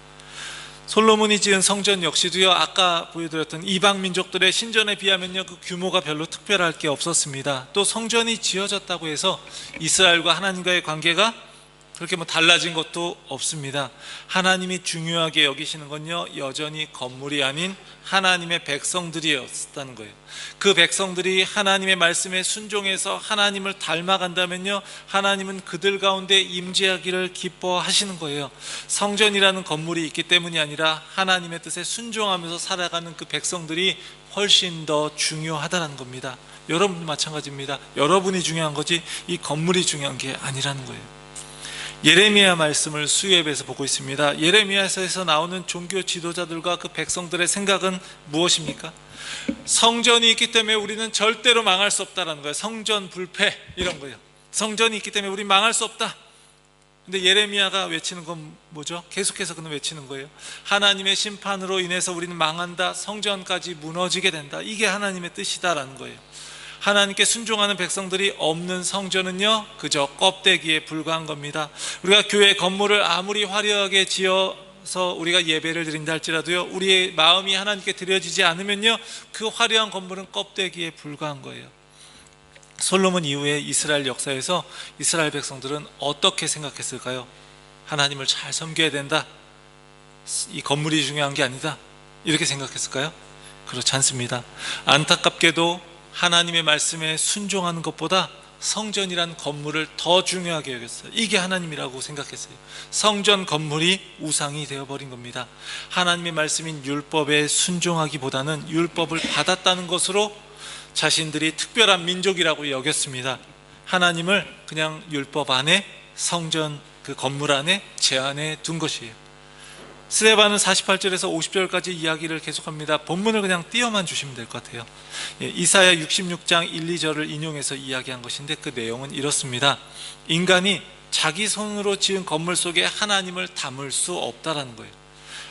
솔로몬이 지은 성전 역시도요, 아까 보여드렸던 이방 민족들의 신전에 비하면요 그 규모가 별로 특별할 게 없었습니다. 또 성전이 지어졌다고 해서 이스라엘과 하나님과의 관계가 그렇게 달라진 것도 없습니다. 하나님이 중요하게 여기시는 건요, 여전히 건물이 아닌 하나님의 백성들이었다는 거예요. 그 백성들이 하나님의 말씀에 순종해서 하나님을 닮아간다면요, 하나님은 그들 가운데 임재하기를 기뻐하시는 거예요. 성전이라는 건물이 있기 때문이 아니라 하나님의 뜻에 순종하면서 살아가는 그 백성들이 훨씬 더 중요하다는 겁니다. 여러분도 마찬가지입니다. 여러분이 중요한 거지 이 건물이 중요한 게 아니라는 거예요. 예레미야 말씀을 수요예배에서 보고 있습니다. 예레미야에서 나오는 종교 지도자들과 그 백성들의 생각은 무엇입니까? 성전이 있기 때문에 우리는 절대로 망할 수 없다라는 거예요. 성전 불패 이런 거예요. 성전이 있기 때문에 우리 망할 수 없다. 근데 예레미야가 외치는 건 뭐죠? 계속해서 그는 외치는 거예요. 하나님의 심판으로 인해서 우리는 망한다. 성전까지 무너지게 된다. 이게 하나님의 뜻이다라는 거예요. 하나님께 순종하는 백성들이 없는 성전은요, 그저 껍데기에 불과한 겁니다. 우리가 교회 건물을 아무리 화려하게 지어서 우리가 예배를 드린다 할지라도요, 우리의 마음이 하나님께 드려지지 않으면요, 그 화려한 건물은 껍데기에 불과한 거예요. 솔로몬 이후에 이스라엘 역사에서 이스라엘 백성들은 어떻게 생각했을까요? 하나님을 잘 섬겨야 된다. 이 건물이 중요한 게 아니다. 이렇게 생각했을까요? 그렇지 않습니다. 안타깝게도 하나님의 말씀에 순종하는 것보다 성전이란 건물을 더 중요하게 여겼어요. 이게 하나님이라고 생각했어요. 성전 건물이 우상이 되어버린 겁니다. 하나님의 말씀인 율법에 순종하기보다는 율법을 받았다는 것으로 자신들이 특별한 민족이라고 여겼습니다. 하나님을 그냥 율법 안에, 성전 그 건물 안에 제한해 둔 것이에요. 스데반은 48절에서 50절까지 이야기를 계속합니다. 본문을 그냥 띄어만 주시면 될 것 같아요. 이사야 66장 1, 2절을 인용해서 이야기한 것인데 그 내용은 이렇습니다. 인간이 자기 손으로 지은 건물 속에 하나님을 담을 수 없다라는 거예요.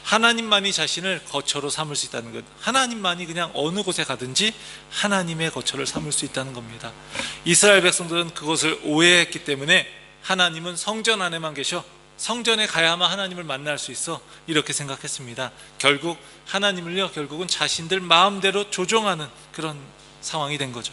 하나님만이 자신을 거처로 삼을 수 있다는 것, 하나님만이 그냥 어느 곳에 가든지 하나님의 거처를 삼을 수 있다는 겁니다. 이스라엘 백성들은 그것을 오해했기 때문에 하나님은 성전 안에만 계셔, 성전에 가야만 하나님을 만날 수 있어, 이렇게 생각했습니다. 결국 하나님을요, 결국은 자신들 마음대로 조종하는 그런 상황이 된 거죠.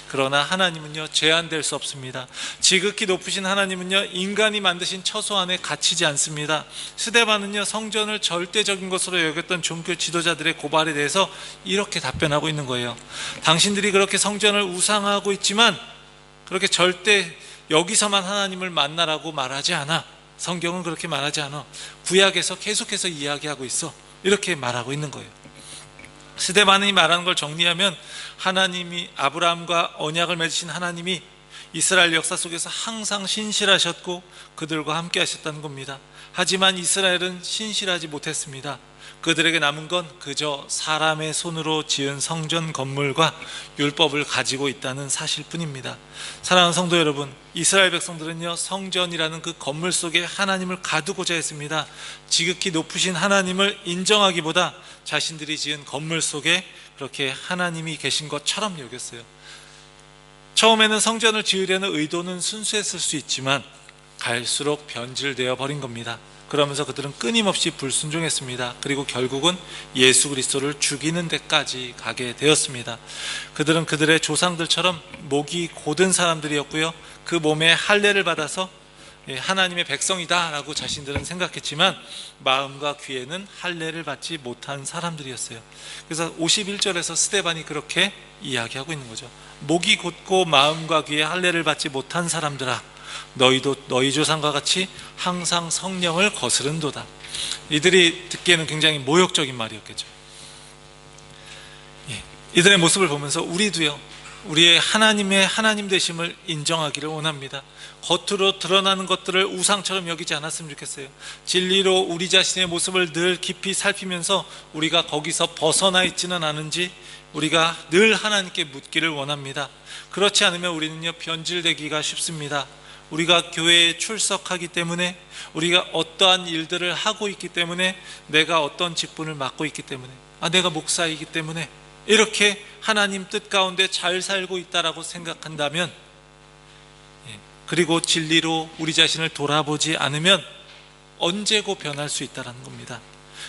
그러나 하나님은요, 제한될 수 없습니다. 지극히 높으신 하나님은요, 인간이 만드신 처소 안에 갇히지 않습니다. 스데반은요, 성전을 절대적인 것으로 여겼던 종교 지도자들의 고발에 대해서 이렇게 답변하고 있는 거예요. 당신들이 그렇게 성전을 우상화하고 있지만 그렇게 절대 여기서만 하나님을 만나라고 말하지 않아. 성경은 그렇게 말하지 않아. 구약에서 계속해서 이야기하고 있어. 이렇게 말하고 있는 거예요. 스데반이 말하는 걸 정리하면 하나님이, 아브라함과 언약을 맺으신 하나님이 이스라엘 역사 속에서 항상 신실하셨고 그들과 함께 하셨다는 겁니다. 하지만 이스라엘은 신실하지 못했습니다. 그들에게 남은 건 그저 사람의 손으로 지은 성전 건물과 율법을 가지고 있다는 사실뿐입니다. 사랑하는 성도 여러분, 이스라엘 백성들은요, 성전이라는 그 건물 속에 하나님을 가두고자 했습니다. 지극히 높으신 하나님을 인정하기보다 자신들이 지은 건물 속에 그렇게 하나님이 계신 것처럼 여겼어요. 처음에는 성전을 지으려는 의도는 순수했을 수 있지만 갈수록 변질되어 버린 겁니다. 그러면서 그들은 끊임없이 불순종했습니다. 그리고 결국은 예수 그리스도를 죽이는 데까지 가게 되었습니다. 그들은 그들의 조상들처럼 목이 곧은 사람들이었고요, 그 몸에 할례를 받아서 하나님의 백성이다 라고 자신들은 생각했지만 마음과 귀에는 할례를 받지 못한 사람들이었어요. 그래서 51절에서 스데반이 그렇게 이야기하고 있는 거죠. 목이 곧고 마음과 귀에 할례를 받지 못한 사람들아, 너희도 너희 조상과 같이 항상 성령을 거스른도다. 이들이 듣기에는 굉장히 모욕적인 말이었겠죠. 이들의 모습을 보면서 우리도요, 우리의 하나님의 하나님 되심을 인정하기를 원합니다. 겉으로 드러나는 것들을 우상처럼 여기지 않았으면 좋겠어요. 진리로 우리 자신의 모습을 늘 깊이 살피면서 우리가 거기서 벗어나 있지는 않은지 우리가 늘 하나님께 묻기를 원합니다. 그렇지 않으면 우리는요, 변질되기가 쉽습니다. 우리가 교회에 출석하기 때문에, 우리가 어떠한 일들을 하고 있기 때문에, 내가 어떤 직분을 맡고 있기 때문에, 내가 목사이기 때문에 이렇게 하나님 뜻 가운데 잘 살고 있다라고 생각한다면, 그리고 진리로 우리 자신을 돌아보지 않으면 언제고 변할 수 있다는 겁니다.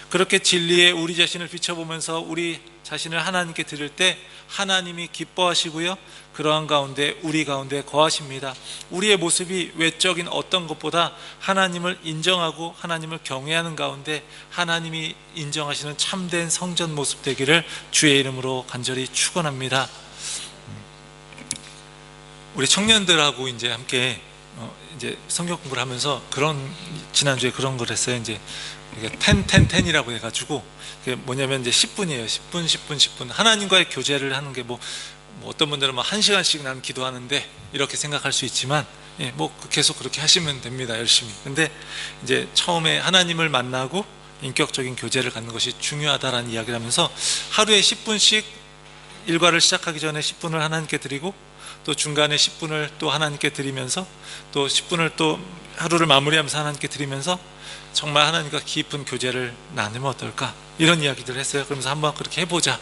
그렇게 진리에 우리 자신을 비춰보면서 우리 자신을 하나님께 드릴 때 하나님이 기뻐하시고요, 그러한 가운데 우리 가운데 거하십니다. 우리의 모습이 외적인 어떤 것보다 하나님을 인정하고 하나님을 경외하는 가운데 하나님이 인정하시는 참된 성전 모습 되기를 주의 이름으로 간절히 축원합니다. 우리 청년들하고 이제 함께 이제 성경 공부를 하면서 지난주에 그런 걸 했어요. 이제 10이라고 해가지고, 그게 뭐냐면 이제 10분이에요. 10분. 하나님과의 교제를 하는 게 뭐 어떤 분들은 1시간씩 나는 기도하는데 이렇게 생각할 수 있지만 예, 뭐 계속 그렇게 하시면 됩니다. 열심히. 근데 이제 처음에 하나님을 만나고 인격적인 교제를 갖는 것이 중요하다라는 이야기를 하면서 하루에 10분씩 일과를 시작하기 전에 10분을 하나님께 드리고 또 중간에 10분을 또 하나님께 드리면서 또 10분을 또 하루를 마무리하면서 하나님께 드리면서 정말 하나님과 깊은 교제를 나누면 어떨까, 이런 이야기들을 했어요. 그러면서 한번 그렇게 해보자.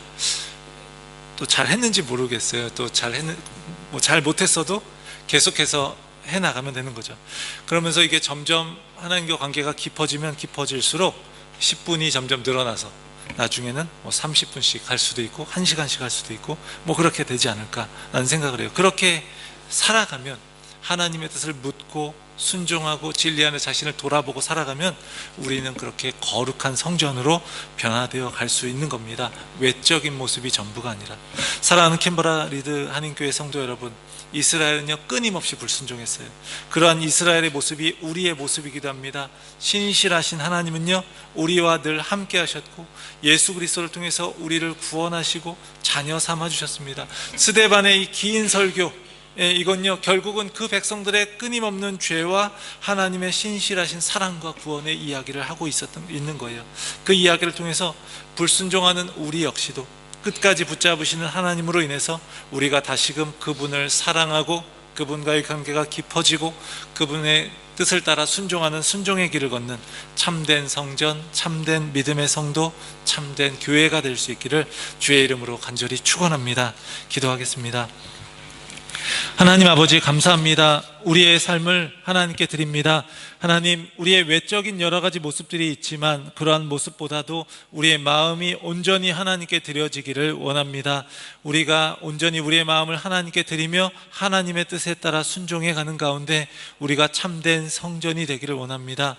또 잘 했는지 모르겠어요. 또 잘 못했어도 계속해서 해나가면 되는 거죠. 그러면서 이게 점점 하나님과 관계가 깊어지면 깊어질수록 10분이 점점 늘어나서 나중에는 뭐 30분씩 할 수도 있고 1시간씩 할 수도 있고 뭐 그렇게 되지 않을까라는 생각을 해요. 그렇게 살아가면, 하나님의 뜻을 묻고 순종하고 진리 안에 자신을 돌아보고 살아가면 우리는 그렇게 거룩한 성전으로 변화되어 갈 수 있는 겁니다. 외적인 모습이 전부가 아니라. 사랑하는 캔버라 리드 한인교회 성도 여러분, 이스라엘은요 끊임없이 불순종했어요. 그러한 이스라엘의 모습이 우리의 모습이기도 합니다. 신실하신 하나님은요 우리와 늘 함께 하셨고 예수 그리스도를 통해서 우리를 구원하시고 자녀 삼아 주셨습니다. 스데반의 이 긴 설교, 이건요 결국은 그 백성들의 끊임없는 죄와 하나님의 신실하신 사랑과 구원의 이야기를 하고 있는 거예요. 그 이야기를 통해서 불순종하는 우리 역시도 끝까지 붙잡으시는 하나님으로 인해서 우리가 다시금 그분을 사랑하고 그분과의 관계가 깊어지고 그분의 뜻을 따라 순종하는 순종의 길을 걷는 참된 성전, 참된 믿음의 성도, 참된 교회가 될 수 있기를 주의 이름으로 간절히 축원합니다. 기도하겠습니다. 하나님 아버지 감사합니다. 우리의 삶을 하나님께 드립니다. 하나님, 우리의 외적인 여러 가지 모습들이 있지만 그러한 모습보다도 우리의 마음이 온전히 하나님께 드려지기를 원합니다. 우리가 온전히 우리의 마음을 하나님께 드리며 하나님의 뜻에 따라 순종해 가는 가운데 우리가 참된 성전이 되기를 원합니다.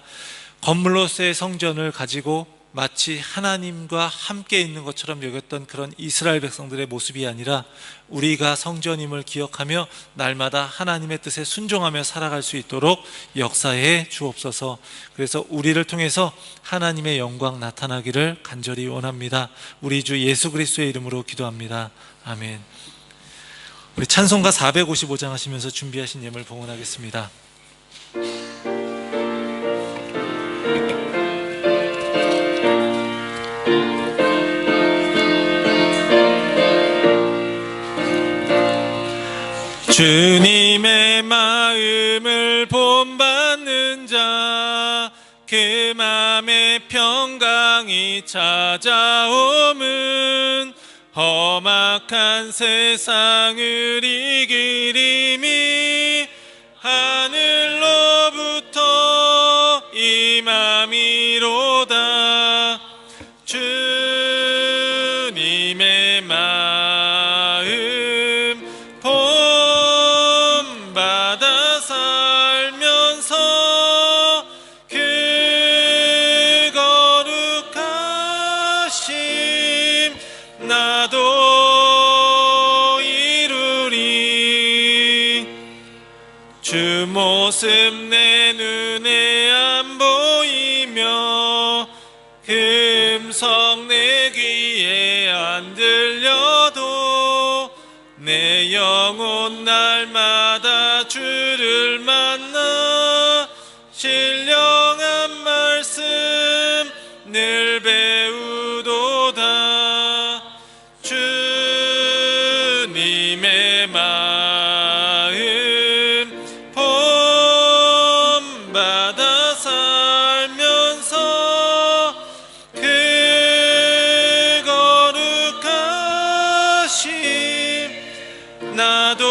건물로서의 성전을 가지고 마치 하나님과 함께 있는 것처럼 여겼던 그런 이스라엘 백성들의 모습이 아니라 우리가 성전임을 기억하며 날마다 하나님의 뜻에 순종하며 살아갈 수 있도록 역사해 주옵소서. 그래서 우리를 통해서 하나님의 영광 나타나기를 간절히 원합니다. 우리 주 예수 그리스도의 이름으로 기도합니다. 아멘. 우리 찬송가 455장 하시면서 준비하신 예물 봉헌하겠습니다. 주님의 마음을 본받는 자, 그 마음에 평강이 찾아오면 험악한 세상을 이길 힘이 하늘로부터 임함이로다. 주님의 마음 본받아 살면서 그 거룩하심 나도 이루리. 주 모습 내 눈에 안 보이며 그 음성 내 귀에 안 들려도 내 영혼 날마다 주를 만나 신령한 말씀 늘 배우도다. 주님의 마음 본받아 살면서 그 거룩하심 나도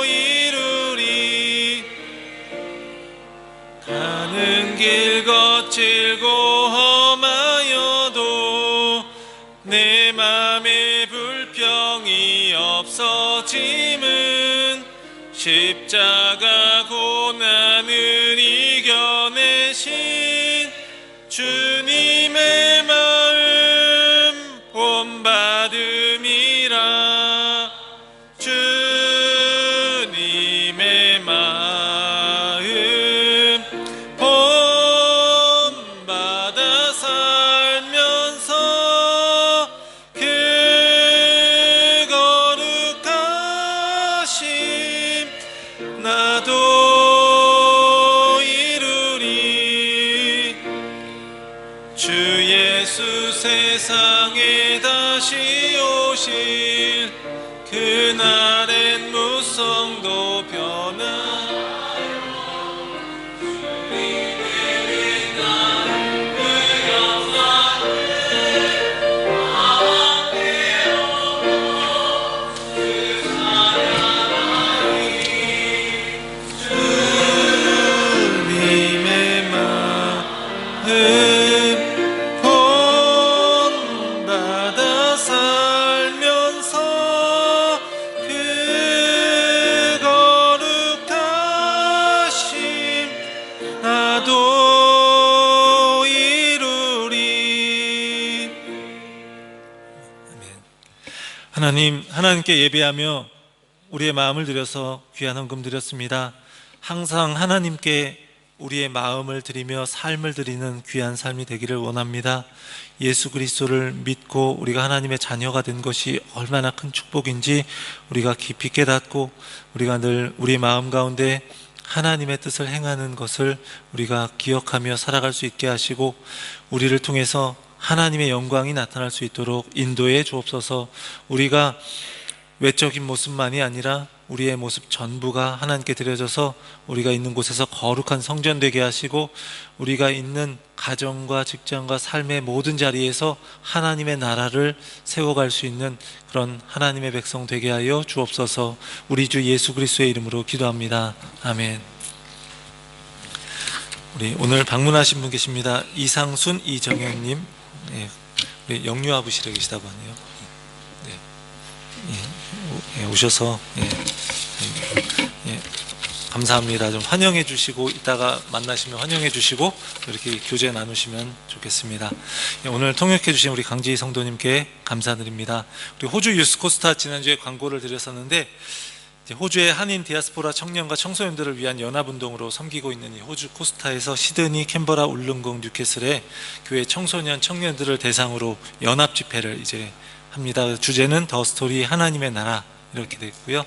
이루리. 가는 길 거칠고 험하여도 내 맘에 불평이 없어짐은 십자가 고난을 이겨내신 주님의 마음 본받음이라. 주님의 마음 본받아 살면서 그 거룩하심 다시 오실 그날엔 무성도 변하여 주님의 날 그 영광을 함께하고 그 찬양하리 주님의 마음 본받아 살면서 그 거룩하심 나도 이루리. 아멘. 하나님께 예배하며 우리의 마음을 드려서 귀한 헌금 드렸습니다. 항상 하나님께 우리의 마음을 드리며 삶을 드리는 귀한 삶이 되기를 원합니다. 예수 그리스도를 믿고 우리가 하나님의 자녀가 된 것이 얼마나 큰 축복인지 우리가 깊이 깨닫고 우리가 늘 우리의 마음 가운데 하나님의 뜻을 행하는 것을 우리가 기억하며 살아갈 수 있게 하시고 우리를 통해서 하나님의 영광이 나타날 수 있도록 인도해 주옵소서. 우리가 외적인 모습만이 아니라 우리의 모습 전부가 하나님께 드려져서 우리가 있는 곳에서 거룩한 성전 되게 하시고 우리가 있는 가정과 직장과 삶의 모든 자리에서 하나님의 나라를 세워갈 수 있는 그런 하나님의 백성 되게 하여 주옵소서. 우리 주 예수 그리스도의 이름으로 기도합니다. 아멘. 우리 오늘 방문하신 분 계십니다. 이상순, 이정현님, 우리 영유아부실에 계시다고 하네요. 오셔서 감사합니다. 좀 환영해 주시고 이따가 만나시면 환영해 주시고 이렇게 교제 나누시면 좋겠습니다. 오늘 통역해 주신 우리 강지희 성도님께 감사드립니다. 우리 호주 유스코스타 지난주에 광고를 드렸었는데 호주의 한인 디아스포라 청년과 청소년들을 위한 연합운동으로 섬기고 있는 이 호주 코스타에서 시드니, 캔버라, 울릉공, 뉴캐슬의 교회 청소년 청년들을 대상으로 연합 집회를 이제 합니다. 주제는 더 스토리 하나님의 나라 이렇게 되어 있고요.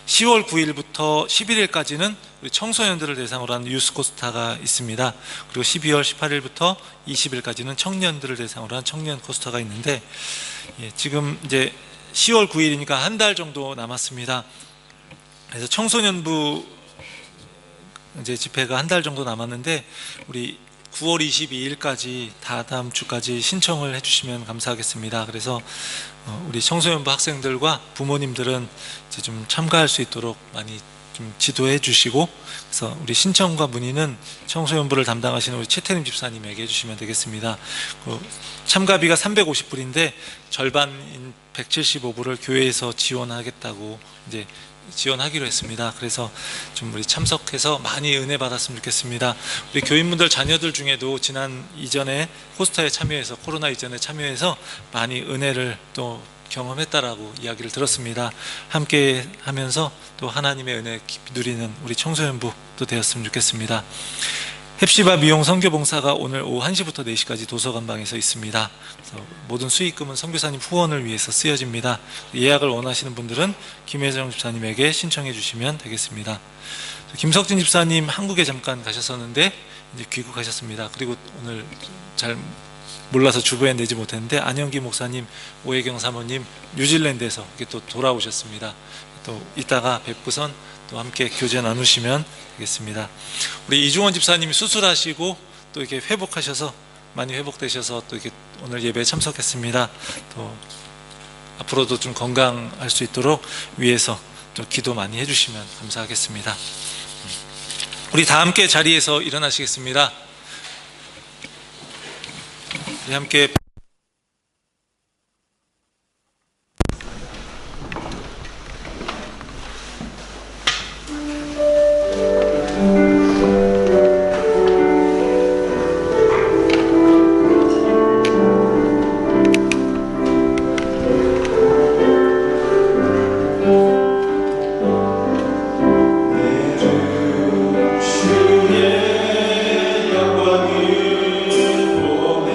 10월 9일부터 11일까지는 우리 청소년들을 대상으로 한 유스코스타가 있습니다. 그리고 12월 18일부터 20일까지는 청년들을 대상으로 한 청년 코스타가 있는데 지금 이제 10월 9일이니까 한 달 정도 남았습니다. 그래서 청소년부 이제 집회가 한 달 정도 남았는데 우리 9월 22일까지 다음 주까지 신청을 해주시면 감사하겠습니다. 그래서 우리 청소년부 학생들과 부모님들은 이제 좀 참가할 수 있도록 많이 좀 지도해 주시고, 그래서 우리 신청과 문의는 청소년부를 담당하시는 우리 최태림 집사님에게 해주시면 되겠습니다. 참가비가 350불인데 절반인 175불을 교회에서 지원하겠다고 이제 지원하기로 했습니다. 그래서 좀 우리 참석해서 많이 은혜 받았으면 좋겠습니다. 우리 교인분들 자녀들 중에도 지난 이전에 코스타에 참여해서 코로나 이전에 참여해서 많이 은혜를 또 경험했다라고 이야기를 들었습니다. 함께 하면서 또 하나님의 은혜 깊이 누리는 우리 청소년부도 되었으면 좋겠습니다. 헵시바 미용 선교봉사가 오늘 오후 1시부터 4시까지 도서관방에서 있습니다. 그래서 모든 수익금은 선교사님 후원을 위해서 쓰여집니다. 예약을 원하시는 분들은 김혜정 집사님에게 신청해 주시면 되겠습니다. 김석진 집사님 한국에 잠깐 가셨었는데 이제 귀국하셨습니다. 그리고 오늘 잘 몰라서 주부에 내지 못했는데 안영기 목사님, 오혜경 사모님 뉴질랜드에서 이렇게 또 돌아오셨습니다. 또 이따가 뵙고선 또 함께 교제 나누시면 되겠습니다. 우리 이중원 집사님이 수술하시고 또 이렇게 회복하셔서 많이 회복되셔서 또 이렇게 오늘 예배에 참석했습니다. 또 앞으로도 좀 건강할 수 있도록 위해서 좀 기도 많이 해주시면 감사하겠습니다. 우리 다 함께 자리에서 일어나시겠습니다. 우리 함께 주의 영광을 보내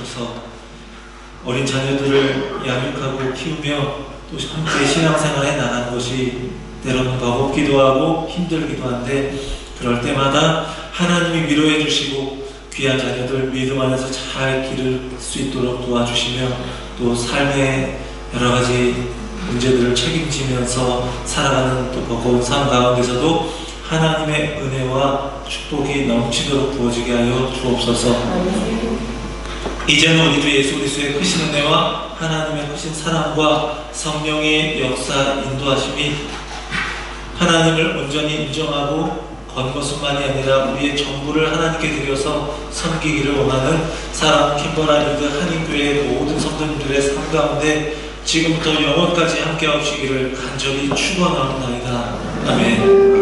주옵소서. 어린 자녀들을 양육하고 키우며 또 함께 신앙생활에 나가는 것이 때로는 버겁기도 하고 힘들기도 한데, 그럴 때마다 하나님이 위로해 주시고 귀한 자녀들 믿음 안에서 잘 기를 수 있도록 도와주시며, 또 삶의 여러 가지 문제들을 책임지면서 살아가는 또 버거운 삶 가운데서도 하나님의 은혜와 축복이 넘치도록 부어지게 하여 주옵소서. 이제는 우리 주 예수 그리스도의 크신 은혜와 하나님의 크신 사랑과 성령의 역사 인도하심이 하나님을 온전히 인정하고 건 것뿐만이 아니라 우리의 전부를 하나님께 드려서 섬기기를 원하는 사랑 킴버라 인드 한인교회의 모든 성도님들의 삶 가운데 지금부터 영원까지 함께 하시기를 간절히 축원하옵나이다. 아멘.